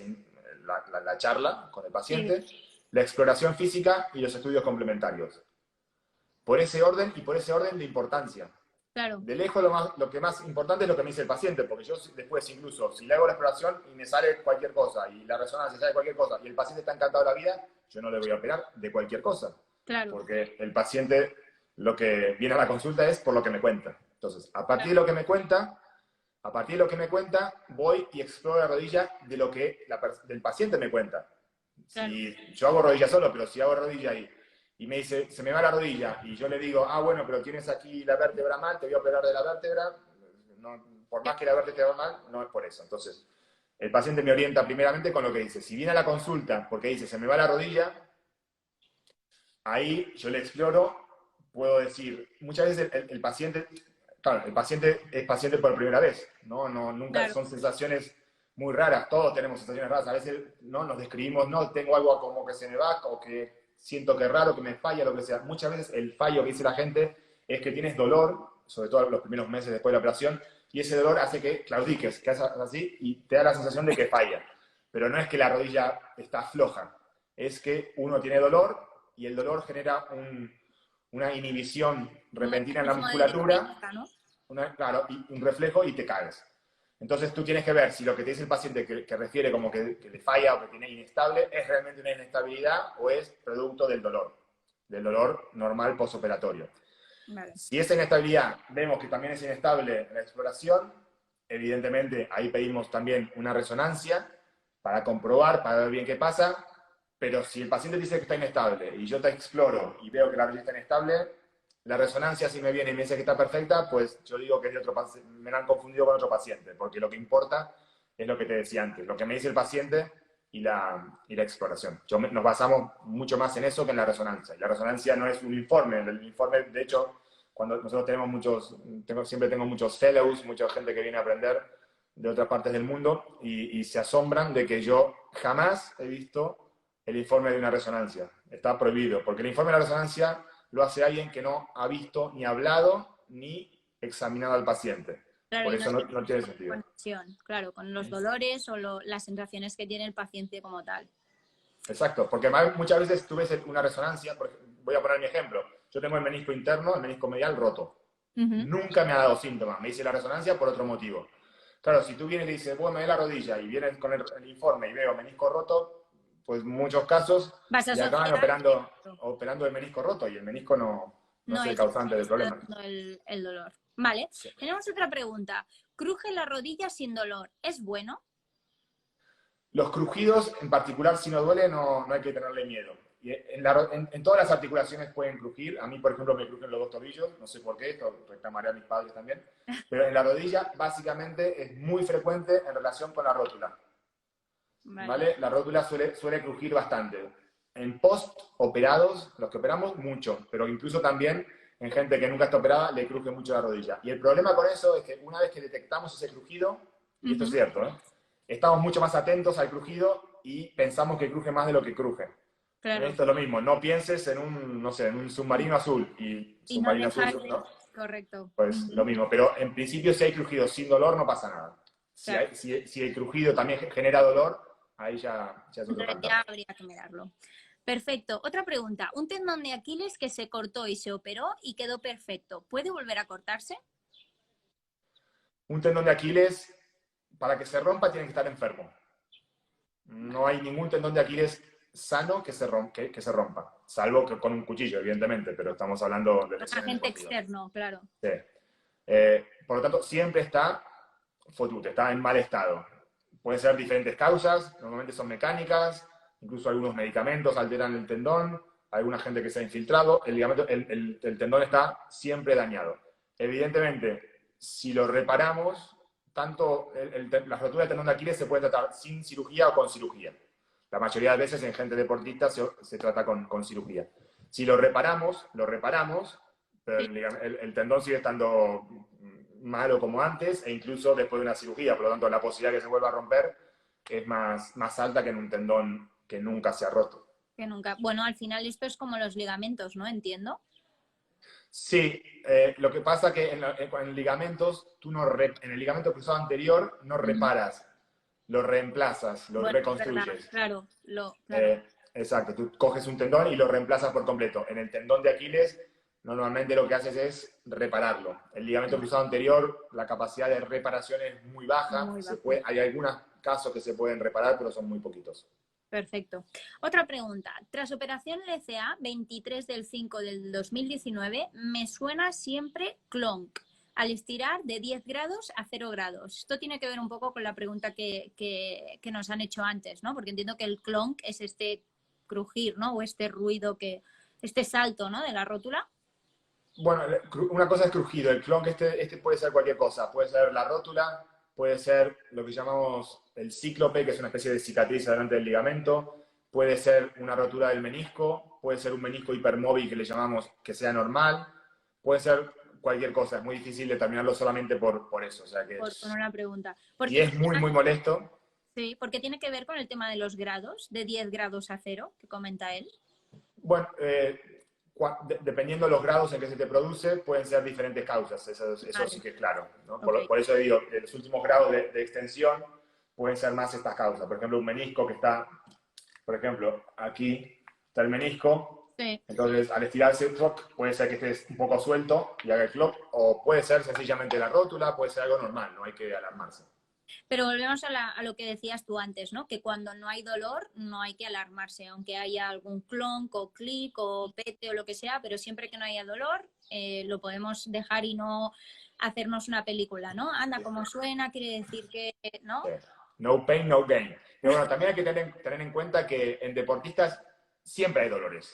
la charla con el paciente, la exploración física y los estudios complementarios. Por ese orden y por ese orden de importancia. Claro. De lejos lo que más importante es lo que me dice el paciente, porque yo después incluso, si le hago la exploración y me sale cualquier cosa, y la resonancia sale cualquier cosa, y el paciente está encantado de la vida, yo no le voy a operar de cualquier cosa. Claro. Porque el paciente lo que viene a la consulta es por lo que me cuenta. Entonces, a partir de lo que me cuenta, voy y exploro la rodilla de lo que del paciente me cuenta. Claro. Si yo hago rodilla solo, pero si hago rodilla y me dice, se me va la rodilla, y yo le digo, bueno, pero tienes aquí la vértebra mal, te voy a operar de la vértebra, no, por más que la vértebra esté mal, no es por eso. Entonces, el paciente me orienta primeramente con lo que dice. Si viene a la consulta porque dice, se me va la rodilla, ahí yo le exploro, puedo decir, muchas veces el paciente, claro, el paciente es paciente por primera vez, nunca, claro. Son sensaciones muy raras, todos tenemos sensaciones raras, a veces no nos describimos, no, tengo algo como que se me va, o que siento que es raro, que me falla, lo que sea. Muchas veces el fallo que dice la gente es que tienes dolor, sobre todo los primeros meses después de la operación, y ese dolor hace que claudiques, que haces así y te da la sensación de que falla. Pero no es que la rodilla está floja, es que uno tiene dolor y el dolor genera una inhibición repentina en la musculatura, claro, y un reflejo y te caes. Entonces tú tienes que ver si lo que te dice el paciente que refiere como que le falla o que tiene inestable es realmente una inestabilidad o es producto del dolor normal postoperatorio. Vale. Si esa inestabilidad vemos que también es inestable en la exploración, evidentemente ahí pedimos también una resonancia para comprobar, para ver bien qué pasa, pero si el paciente dice que está inestable y yo te exploro y veo que la rodilla está inestable, la resonancia si me viene y me dice que está perfecta, pues yo digo que es de otro paciente, me la han confundido con otro paciente, porque lo que importa es lo que te decía antes, lo que me dice el paciente y la exploración. Nos basamos mucho más en eso que en la resonancia. Y la resonancia no es un informe, el informe, de hecho, cuando nosotros siempre tengo muchos fellows, mucha gente que viene a aprender de otras partes del mundo y se asombran de que yo jamás he visto el informe de una resonancia. Está prohibido, porque el informe de la resonancia lo hace alguien que no ha visto ni hablado ni examinado al paciente. Claro, por eso no tiene sentido. Conexión, claro, con los dolores o las sensaciones que tiene el paciente como tal. Exacto, porque muchas veces tú ves una resonancia, voy a poner mi ejemplo, yo tengo el menisco interno, el menisco medial roto. Nunca me ha dado síntomas, me hice la resonancia por otro motivo. Claro, si tú vienes y le dices, bueno, me duele la rodilla, y vienes con el informe y veo menisco roto, pues muchos casos, Vas a y acaban asociar operando el menisco roto, y el menisco no no es el es causante del está problema. dando el dolor. Vale, Sí. tenemos otra pregunta. ¿Cruje la rodilla sin dolor? ¿Es bueno? Los crujidos, en particular, si no duele, no hay que tenerle miedo. Y en todas las articulaciones pueden crujir. A mí, por ejemplo, me crujen los dos tobillos, no sé por qué, esto reclamaré a mis padres también. Pero en la rodilla, básicamente, es muy frecuente en relación con la rótula. Vale. ¿Vale? La rótula suele crujir bastante. En post-operados, los que operamos, mucho, pero incluso también en gente que nunca está operada, le cruje mucho la rodilla. Y el problema con eso es que una vez que detectamos ese crujido, y esto es cierto, ¿eh? Estamos mucho más atentos al crujido y pensamos que cruje más de lo que cruje. Claro. Esto es lo mismo, no pienses en un, no sé, en un submarino azul, y Y no submarino azul, dejarle. ¿no? Correcto. Pues lo mismo, pero en principio si hay crujido sin dolor no pasa nada. Claro. Si el crujido también genera dolor, ahí ya es otro Entonces cantar. ya habría que mirarlo. Perfecto. Otra pregunta. Un tendón de Aquiles que se cortó y se operó y quedó perfecto. ¿Puede volver a cortarse? Un tendón de Aquiles, para que se rompa, tiene que estar enfermo. No hay ningún tendón de Aquiles sano que se rompa, salvo que con un cuchillo, evidentemente, pero estamos hablando de lesiones Agente deportivas. externo, claro. Sí. Por lo tanto, siempre está fotute, está en mal estado. Pueden ser diferentes causas, normalmente son mecánicas, incluso algunos medicamentos alteran el tendón, alguna gente que se ha infiltrado, el tendón está siempre dañado. Evidentemente, si lo reparamos, tanto la rotura del tendón de Aquiles se puede tratar sin cirugía o con cirugía. La mayoría de veces en gente deportista se trata con cirugía. Si lo reparamos, pero el tendón sigue estando malo como antes, e incluso después de una cirugía. Por lo tanto, la posibilidad de que se vuelva a romper es más alta que en un tendón que nunca se ha roto. Que nunca. Bueno, al final esto es como los ligamentos, ¿no? Entiendo. Sí, lo que pasa que en ligamentos, en el ligamento cruzado anterior no reparas, lo reemplazas, lo Bueno, es verdad, reconstruyes. claro, claro. Exacto, tú coges un tendón y lo reemplazas por completo. En el tendón de Aquiles, normalmente lo que haces es repararlo. El ligamento cruzado anterior, la capacidad de reparación es muy baja. Muy bajo. Hay algunos casos que se pueden reparar, pero son muy poquitos. Perfecto. Otra pregunta. Tras operación LCA, 23 del 5 del 2019, me suena siempre clonk al estirar de 10 grados a 0 grados. Esto tiene que ver un poco con la pregunta que nos han hecho antes, ¿no? Porque entiendo que el clonk es este crujir, ¿no? O este ruido, este salto, ¿no? De la rótula. Bueno, una cosa es crujido. El clonk este puede ser cualquier cosa. Puede ser la rótula, puede ser lo que llamamos el cíclope, que es una especie de cicatriz delante del ligamento. Puede ser una rotura del menisco. Puede ser un menisco hipermóvil que le llamamos que sea normal. Puede ser cualquier cosa. Es muy difícil determinarlo solamente por eso. O sea que Por una pregunta. y es muy, muy molesto. Sí, porque tiene que ver con el tema de los grados, de 10 grados a 0, que comenta él. Bueno, dependiendo de los grados en que se te produce, pueden ser diferentes causas, eso Vale. sí que es claro, ¿no? Okay. Por eso digo, los últimos grados de extensión pueden ser más estas causas. Por ejemplo, un menisco que está, por ejemplo, aquí está el menisco, Sí. entonces al estirarse el clock puede ser que esté un poco suelto y haga el clock, o puede ser sencillamente la rótula, puede ser algo normal, no hay que alarmarse. Pero volvemos a lo que decías tú antes, ¿no? Que cuando no hay dolor no hay que alarmarse, aunque haya algún clonk o clic o pete o lo que sea, pero siempre que no haya dolor lo podemos dejar y no hacernos una película, ¿no? Anda, como suena, quiere decir que, ¿no? No pain, no gain. Pero bueno, también hay que tener en cuenta que en deportistas siempre hay dolores,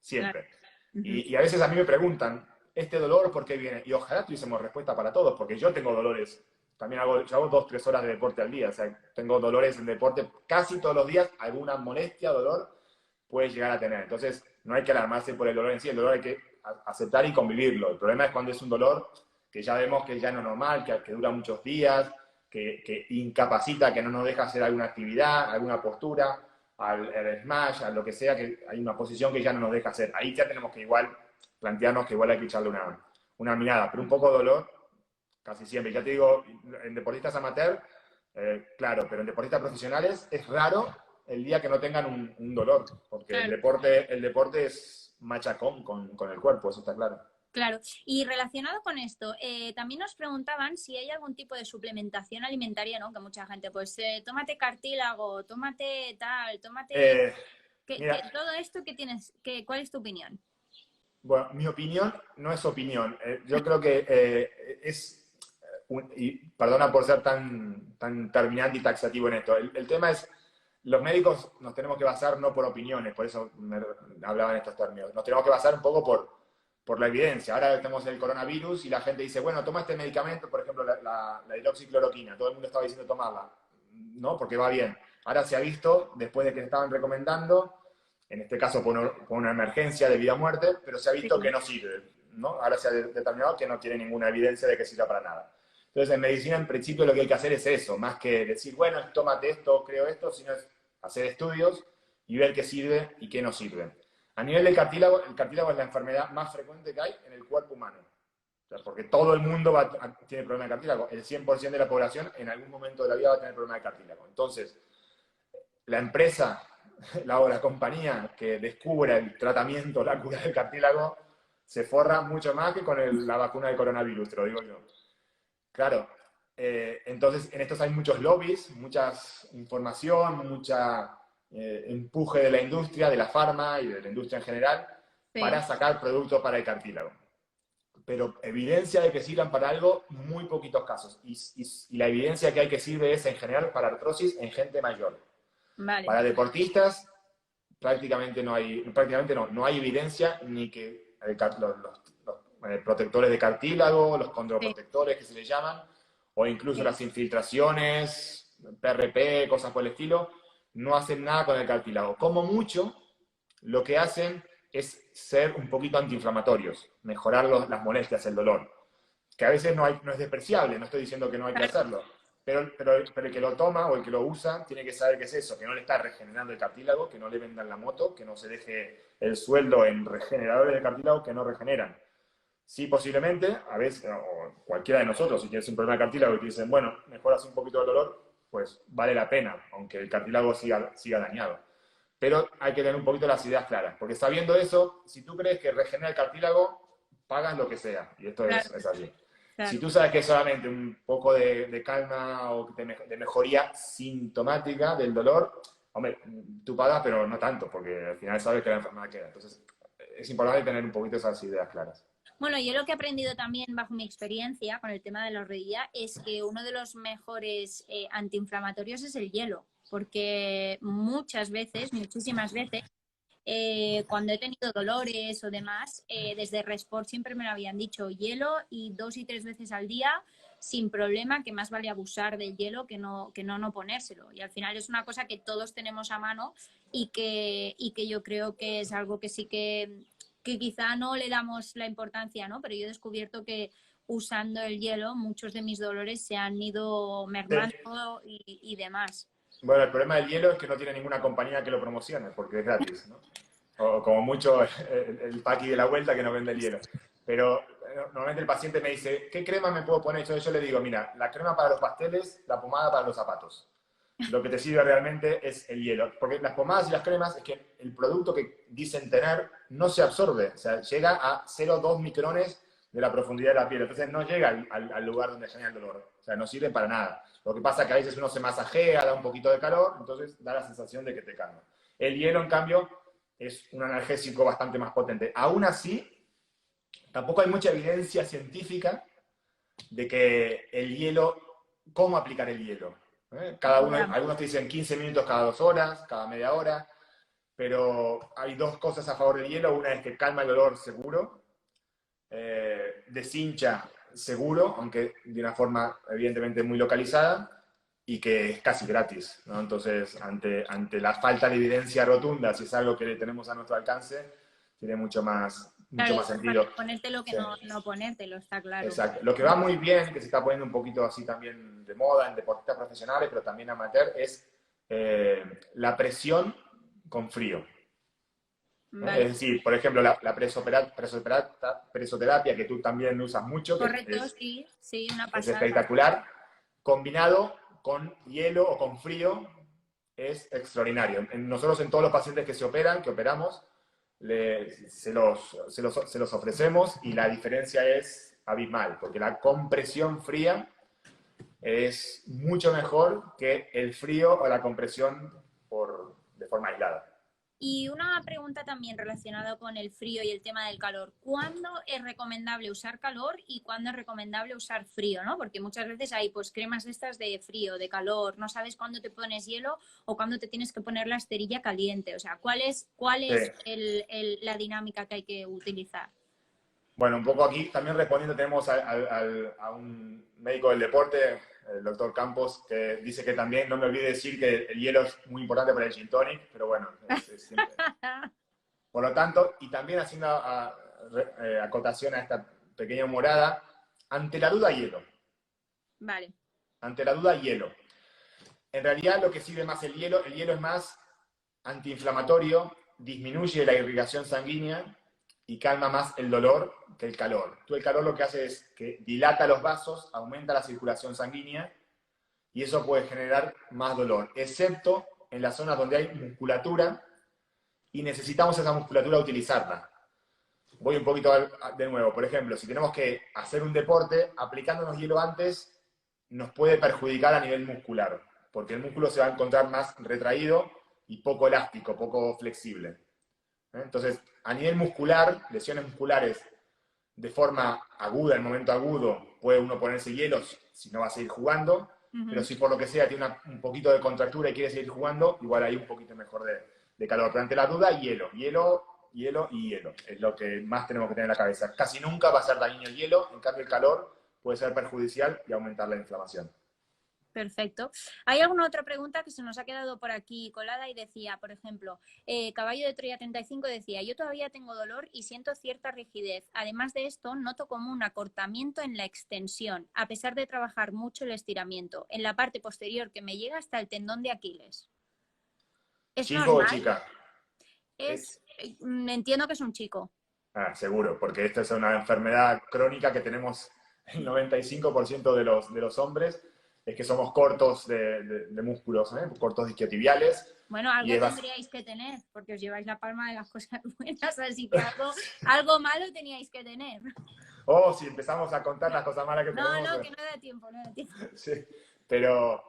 siempre. Claro. Y a veces a mí me preguntan, ¿este dolor por qué viene? Y ojalá tuviésemos respuesta para todos, porque yo tengo dolores. También yo hago 2-3 horas de deporte al día, o sea, tengo dolores en deporte casi todos los días, alguna molestia, dolor, puede llegar a tener. Entonces, no hay que alarmarse por el dolor en sí, el dolor hay que aceptar y convivirlo. El problema es cuando es un dolor que ya vemos que ya no es normal, que dura muchos días, que incapacita, que no nos deja hacer alguna actividad, alguna postura, al smash, a lo que sea, que hay una posición que ya no nos deja hacer. Ahí ya tenemos que igual plantearnos que igual hay que echarle una mirada, pero un poco de dolor casi siempre. Ya te digo, en deportistas amateur, claro, pero en deportistas profesionales es raro el día que no tengan un dolor, porque Claro. el deporte es machacón con el cuerpo, eso está claro. Claro, y relacionado con esto, también nos preguntaban si hay algún tipo de suplementación alimentaria, ¿no? Que mucha gente, pues, tómate cartílago, tómate tal, tómate... Eh, Que Mira, todo esto, ¿qué tienes? ¿Cuál es tu opinión? bueno, mi opinión no es opinión. Yo creo que y perdona por ser tan terminante y taxativo en esto. El tema es, los médicos nos tenemos que basar no por opiniones, por eso hablaba en estos términos. Nos tenemos que basar un poco por la evidencia. Ahora tenemos el coronavirus y la gente dice, bueno, toma este medicamento, por ejemplo, la hidroxicloroquina. Todo el mundo estaba diciendo tomarla, ¿no? Porque va bien. Ahora se ha visto, después de que estaban recomendando, en este caso por una emergencia de vida o muerte, pero se ha Sí, visto que no sirve, ¿no? Ahora se ha determinado que no tiene ninguna evidencia de que sirva para nada. Entonces, en medicina, en principio, lo que hay que hacer es eso, más que decir, bueno, tómate esto, creo esto, sino es hacer estudios y ver qué sirve y qué no sirve. A nivel del cartílago, el cartílago es la enfermedad más frecuente que hay en el cuerpo humano. O sea, porque todo el mundo tiene problema de cartílago. El 100% de la población en algún momento de la vida va a tener problema de cartílago. Entonces, la empresa, la compañía que descubra el tratamiento, la cura del cartílago, se forra mucho más que con la vacuna del coronavirus, te lo digo yo. Claro, entonces en estos hay muchos lobbies, mucha información, mucha empuje de la industria, de la farma y de la industria en general, para sí, sacar productos para el cartílago. Pero evidencia de que sirvan para algo, muy poquitos casos. Y la evidencia que hay que sirve es en general para artrosis en gente mayor. vale. Para deportistas, no hay evidencia ni que los protectores de cartílago, los Sí, condroprotectores que se les llaman, o incluso sí, las infiltraciones, PRP, cosas por el estilo, no hacen nada con el cartílago. Como mucho, lo que hacen es ser un poquito antiinflamatorios, mejorar las molestias, el dolor, que a veces no es despreciable, no estoy diciendo que no hay que claro, hacerlo, pero el que lo toma o el que lo usa tiene que saber qué es eso, que no le está regenerando el cartílago, que no le vendan la moto, que no se deje el sueldo en regeneradores de cartílago que no regeneran. Sí, posiblemente, a veces, o cualquiera de nosotros, si tienes un problema de cartílago y te dicen, bueno, mejoras un poquito el dolor, pues vale la pena, aunque el cartílago siga dañado. Pero hay que tener un poquito las ideas claras, porque sabiendo eso, si tú crees que regenera el cartílago, pagas lo que sea, y esto claro, es así. Si claro. tú sabes que es solamente un poco de calma o de mejoría sintomática del dolor, hombre, tú pagas, pero no tanto, porque al final sabes que la enfermedad queda. Entonces, es importante tener un poquito esas ideas claras. Bueno, yo lo que he aprendido también bajo mi experiencia con el tema de la rodilla es que uno de los mejores antiinflamatorios es el hielo, porque muchas veces, muchísimas veces, cuando he tenido dolores o demás, desde Resport siempre me lo habían dicho, hielo y 2 y 3 veces al día sin problema, que más vale abusar del hielo que no ponérselo. Y al final es una cosa que todos tenemos a mano y que yo creo que es algo que sí que quizá no le damos la importancia, ¿no? Pero yo he descubierto que usando el hielo muchos de mis dolores se han ido mermando y demás. Bueno, el problema del hielo es que no tiene ninguna compañía que lo promocione, porque es gratis, ¿no? O como mucho el paqui de la vuelta que nos vende el hielo. Pero normalmente el paciente me dice, ¿qué crema me puedo poner? Yo le digo, mira, la crema para los pasteles, la pomada para los zapatos. Lo que te sirve realmente es el hielo. Porque las pomadas y las cremas es que el producto que dicen tener no se absorbe. O sea, llega a 0,2 micrones de la profundidad de la piel. Entonces no llega al lugar donde genera el dolor. O sea, no sirve para nada. Lo que pasa es que a veces uno se masajea, da un poquito de calor, entonces da la sensación de que te calma. El hielo, en cambio, es un analgésico bastante más potente. Aún así, tampoco hay mucha evidencia científica de que el hielo, cómo aplicar el hielo. Ya. Algunos te dicen 15 minutos cada 2 horas, cada media hora, pero hay dos cosas a favor del hielo. Una es que calma el dolor seguro, deshincha seguro, aunque de una forma evidentemente muy localizada, y que es casi gratis, ¿no? Entonces, ante la falta de evidencia rotunda, si es algo que tenemos a nuestro alcance, tiene mucho Claro, más es más fácil sentido. ponértelo que Sí. no ponértelo, está claro. Exacto. Lo que va muy bien, que se está poniendo un poquito así también de moda en deportistas profesionales, pero también amateur, es la presión con frío. Es Vale. decir, por ejemplo, la presoterapia, que tú también usas mucho, que Correcto, sí, sí, una es pasada. espectacular, combinado con hielo o con frío, es extraordinario. Nosotros en todos los pacientes que se operan, que operamos, se los ofrecemos y la diferencia es abismal, porque la compresión fría es mucho mejor que el frío o la compresión de forma aislada. Y una pregunta también relacionada con el frío y el tema del calor. ¿Cuándo es recomendable usar calor y cuándo es recomendable usar frío, ¿no? Porque muchas veces hay pues cremas estas de frío, de calor, no sabes cuándo te pones hielo o cuándo te tienes que poner la esterilla caliente. O sea, cuál Sí. es la dinámica que hay que utilizar? Bueno, un poco aquí también respondiendo tenemos a un médico del deporte, el doctor Campos, que dice que también no me olvide decir que el hielo es muy importante para el gin tonic, pero bueno, es siempre. Por lo tanto, y también haciendo acotación a esta pequeña morada, ante la duda, hielo. Vale. Ante la duda, hielo. En realidad lo que sirve más el hielo es más antiinflamatorio, disminuye la irrigación sanguínea y calma más el dolor que el calor. Tú el calor lo que hace es que dilata los vasos, aumenta la circulación sanguínea y eso puede generar más dolor, excepto en las zonas donde hay musculatura y necesitamos esa musculatura utilizarla. Voy un poquito de nuevo. Por ejemplo, si tenemos que hacer un deporte, aplicándonos hielo antes nos puede perjudicar a nivel muscular, porque el músculo se va a encontrar más retraído y poco elástico, poco flexible. Entonces, a nivel muscular, lesiones musculares de forma aguda, en el momento agudo, puede uno ponerse hielos si no va a seguir jugando, pero si por lo que sea tiene un poquito de contractura y quiere seguir jugando, igual hay un poquito mejor de calor. Pero ante la duda, hielo, hielo, hielo y hielo. Es lo que más tenemos que tener en la cabeza. Casi nunca va a ser dañino el hielo, en cambio el calor puede ser perjudicial y aumentar la inflamación. Perfecto. ¿Hay alguna otra pregunta que se nos ha quedado por aquí colada y decía, por ejemplo, Caballo de Troya 35 decía, yo todavía tengo dolor y siento cierta rigidez. Además de esto, noto como un acortamiento en la extensión, a pesar de trabajar mucho el estiramiento, en la parte posterior que me llega hasta el tendón de Aquiles. ¿Es ¿Chico o normal? chica? Entiendo que es un chico. Seguro, porque esta es una enfermedad crónica que tenemos el 95% de los hombres, es que somos cortos de músculos, cortos isquiotibiales. Bueno, algo tendríais que tener, porque os lleváis la palma de las cosas buenas, así que algo malo teníais que tener. O si empezamos a contar las cosas malas que tenemos. No, que no da tiempo, no da tiempo. Sí, pero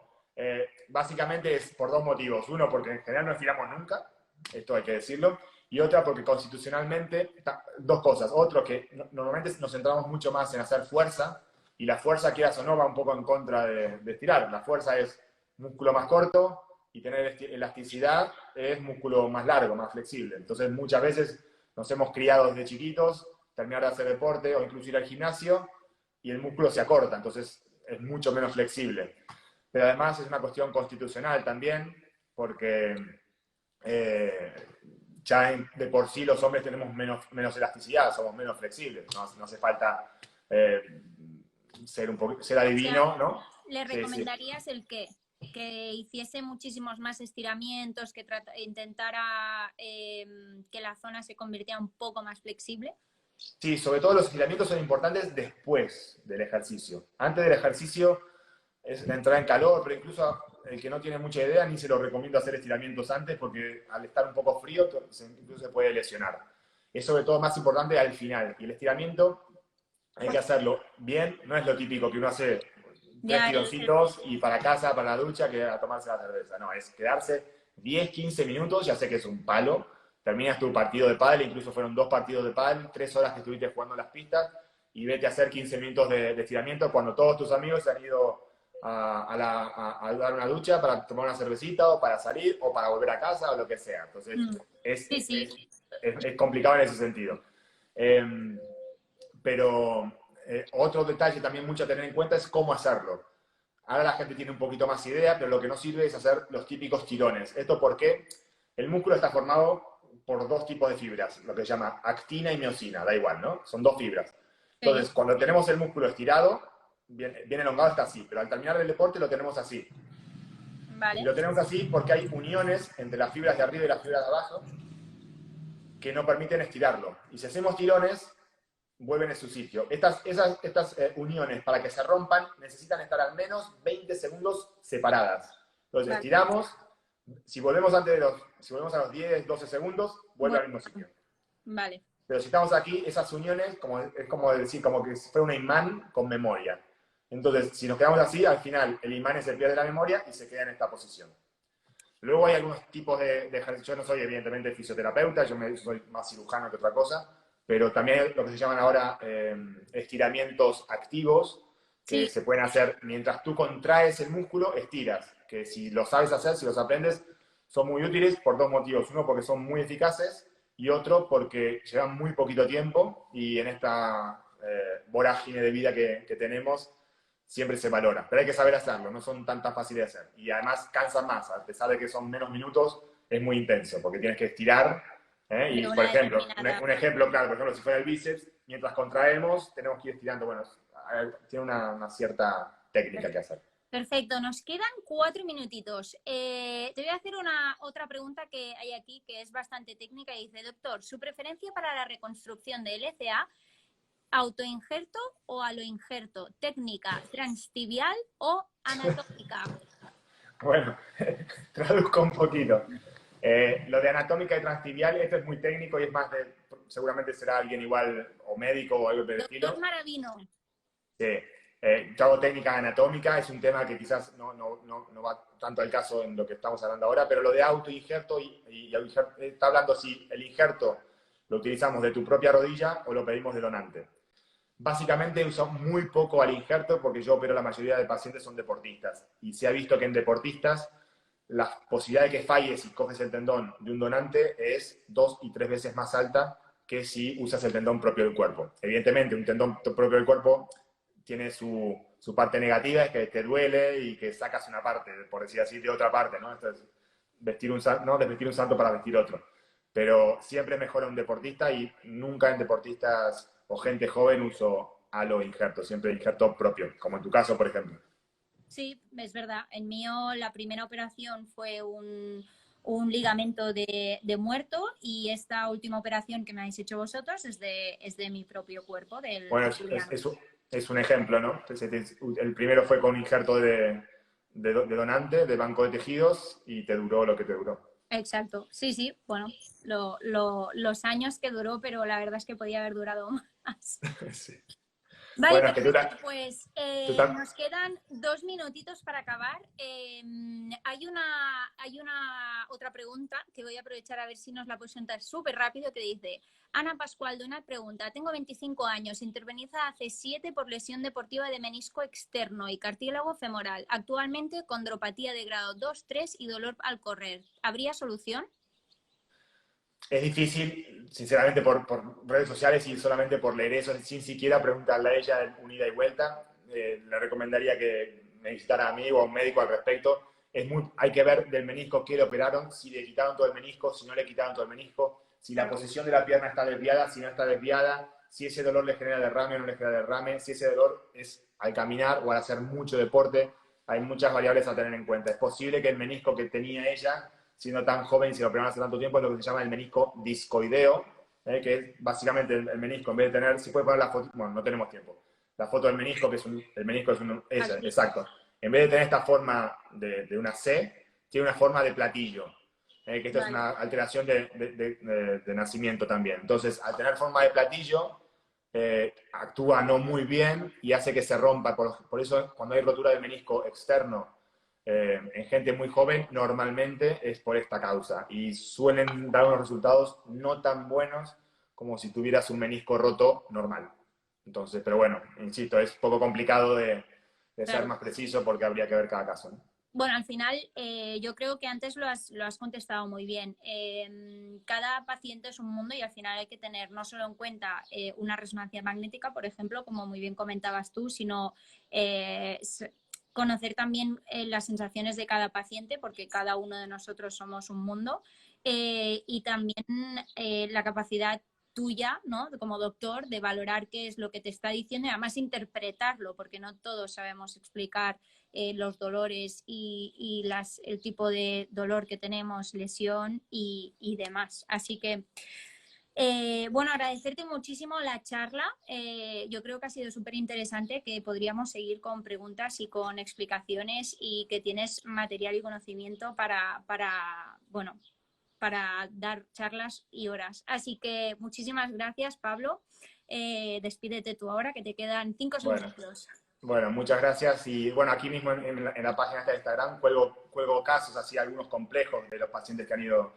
básicamente es por dos motivos. Uno, porque en general no estiramos nunca, esto hay que decirlo, y otra porque constitucionalmente, dos cosas. Otro, que normalmente nos centramos mucho más en hacer fuerza, y la fuerza, quieras o no, va un poco en contra de estirar. La fuerza es músculo más corto, y tener elasticidad es músculo más largo, más flexible. Entonces muchas veces nos hemos criado desde chiquitos, terminar de hacer deporte o incluso ir al gimnasio, y el músculo se acorta, entonces es mucho menos flexible. Pero además es una cuestión constitucional también, porque ya de por sí los hombres tenemos menos elasticidad, somos menos flexibles, no hace falta ser adivino, o sea, ¿no? ¿Le recomendarías sí. el qué? Que hiciese muchísimos más estiramientos, que intentara que la zona se convirtiera un poco más flexible. Sí, sobre todo los estiramientos son importantes después del ejercicio. Antes del ejercicio es la entrada en calor, pero incluso el que no tiene mucha idea ni se lo recomiendo hacer estiramientos antes porque al estar un poco frío incluso se puede lesionar. Es sobre todo más importante al final. Y el estiramiento hay que hacerlo bien, no es lo típico que uno hace 3 tironcitos y para casa, para la ducha, que a tomarse la cerveza. No, es quedarse 10, 15 minutos, ya sé que es un palo, terminas tu partido de pádel, incluso fueron 2 partidos de pádel, 3 horas que estuviste jugando en las pistas, y vete a hacer 15 minutos de estiramiento cuando todos tus amigos se han ido a dar una ducha para tomar una cervecita, o para salir, o para volver a casa, o lo que sea. Entonces, es complicado en ese sentido. Pero otro detalle también mucho a tener en cuenta es cómo hacerlo. Ahora la gente tiene un poquito más idea, pero lo que no sirve es hacer los típicos tirones. ¿Esto porque el músculo está formado por 2 tipos de fibras, lo que se llama actina y miosina, da igual, ¿no? Son 2 fibras. Entonces, cuando tenemos el músculo estirado, bien elongado está así, pero al terminar el deporte lo tenemos así. Vale. Y lo tenemos así porque hay uniones entre las fibras de arriba y las fibras de abajo que no permiten estirarlo. Y si hacemos tirones, vuelven en su sitio. Estas uniones, para que se rompan, necesitan estar al menos 20 segundos separadas. Entonces, estiramos, si volvemos a los 10, 12 segundos, vuelve al mismo sitio. Vale. Pero si estamos aquí, esas uniones, es como decir, como que si fuera un imán con memoria. Entonces, si nos quedamos así, al final el imán se pierde la memoria y se queda en esta posición. Luego hay algunos tipos de ejercicios. Yo no soy, evidentemente, fisioterapeuta, soy más cirujano que otra cosa, pero también hay lo que se llaman ahora estiramientos activos, que Sí, se pueden hacer mientras tú contraes el músculo, estiras. Que si lo sabes hacer, si los aprendes, son muy útiles por dos motivos. Uno, porque son muy eficaces, y otro, porque llevan muy poquito tiempo y en esta vorágine de vida que tenemos, siempre se valora, pero hay que saber hacerlo, no son tan fáciles de hacer. Y además cansan más, a pesar de que son menos minutos, es muy intenso, porque tienes que estirar. de Y, por una ejemplo, determinada. un ejemplo claro, por ejemplo, si fuera el bíceps, mientras contraemos, tenemos que ir estirando. Bueno, tiene una cierta técnica que hacer. Perfecto, nos quedan 4 minutitos. Te voy a hacer otra pregunta que hay aquí que es bastante técnica y dice, doctor, ¿su preferencia para la reconstrucción de LCA, autoinjerto o aloinjerto, técnica transtibial o anatómica? Bueno, traduzco un poquito. Lo de anatómica y transtibial, esto es muy técnico y es más de, seguramente será alguien igual o médico o algo del Doctor estilo. Maravino. Sí. Yo hago técnica anatómica, es un tema que quizás no va tanto al caso en lo que estamos hablando ahora, pero lo de autoinjerto está hablando si el injerto lo utilizamos de tu propia rodilla o lo pedimos de donante. Básicamente uso muy poco al injerto porque yo opero la mayoría de pacientes son deportistas y se ha visto que en deportistas la posibilidad de que falles si coges el tendón de un donante es 2 y 3 veces más alta que si usas el tendón propio del cuerpo. Evidentemente, un tendón propio del cuerpo tiene su parte negativa, es que te duele y que sacas una parte, por decir así, de otra parte, ¿no? Esto es desvestir un santo para vestir otro. Pero siempre mejora un deportista y nunca en deportistas o gente joven uso halo injerto, siempre injerto propio, como en tu caso, por ejemplo. Sí, es verdad. En mío la primera operación fue un ligamento de muerto y esta última operación que me habéis hecho vosotros es de mi propio cuerpo, del Bueno, Juliano. es un ejemplo, ¿no? El primero fue con injerto de donante, de banco de tejidos, y te duró lo que te duró. Exacto, sí, sí, bueno, los años que duró, pero la verdad es que podía haber durado más. Sí. Vale, Bueno, es que perfecto, pues tú ta- nos quedan 2 minutitos para acabar. Hay una otra pregunta que voy a aprovechar a ver si nos la puedes contar súper rápido, que dice, Ana Pascual, de una pregunta, tengo 25 años, intervenida hace 7 por lesión deportiva de menisco externo y cartílago femoral, actualmente condropatía de grado 2, 3 y dolor al correr. ¿Habría solución? es difícil, sinceramente, por redes sociales y solamente por leer eso, sin siquiera preguntarle a ella unida y vuelta. Le recomendaría que me visitara a mí o a un médico al respecto. Hay que ver del menisco qué le operaron, si le quitaron todo el menisco, si no le quitaron todo el menisco, si la Claro. posición de la pierna está desviada, si no está desviada, si ese dolor le genera derrame o no le genera derrame, si ese dolor es al caminar o al hacer mucho deporte. Hay muchas variables a tener en cuenta. Es posible que el menisco que tenía ella siendo tan joven y se lo operaron hace tanto tiempo, es lo que se llama el menisco discoideo, que es básicamente el menisco, en vez de tener, si puede poner la foto, bueno, no tenemos tiempo, la foto del menisco, que es el menisco es ese, Aquí. exacto. En vez de tener esta forma de una C, tiene una forma de platillo, que esto es Vale. una alteración de nacimiento también. Entonces, al tener forma de platillo, actúa no muy bien y hace que se rompa. Por eso, cuando hay rotura del menisco externo en gente muy joven, normalmente es por esta causa y suelen dar unos resultados no tan buenos como si tuvieras un menisco roto normal. Entonces, pero bueno, insisto, es poco complicado de ser Claro. más preciso porque habría que ver cada caso, ¿no? Bueno, al final yo creo que antes lo has contestado muy bien. Cada paciente es un mundo y al final hay que tener no solo en cuenta una resonancia magnética, por ejemplo, como muy bien comentabas tú, sino conocer también las sensaciones de cada paciente, porque cada uno de nosotros somos un mundo, y también la capacidad tuya, ¿no? Como doctor, de valorar qué es lo que te está diciendo y además interpretarlo, porque no todos sabemos explicar los dolores y el tipo de dolor que tenemos, lesión y demás. Así que, bueno, agradecerte muchísimo la charla. Yo creo que ha sido súper interesante, que podríamos seguir con preguntas y con explicaciones y que tienes material y conocimiento para bueno, para dar charlas y horas. Así que muchísimas gracias, Pablo. Despídete tú ahora, que te quedan 5 Bueno, segundos. bueno, muchas gracias. Y bueno, aquí mismo en la página esta de Instagram cuelgo casos así, algunos complejos de los pacientes que han ido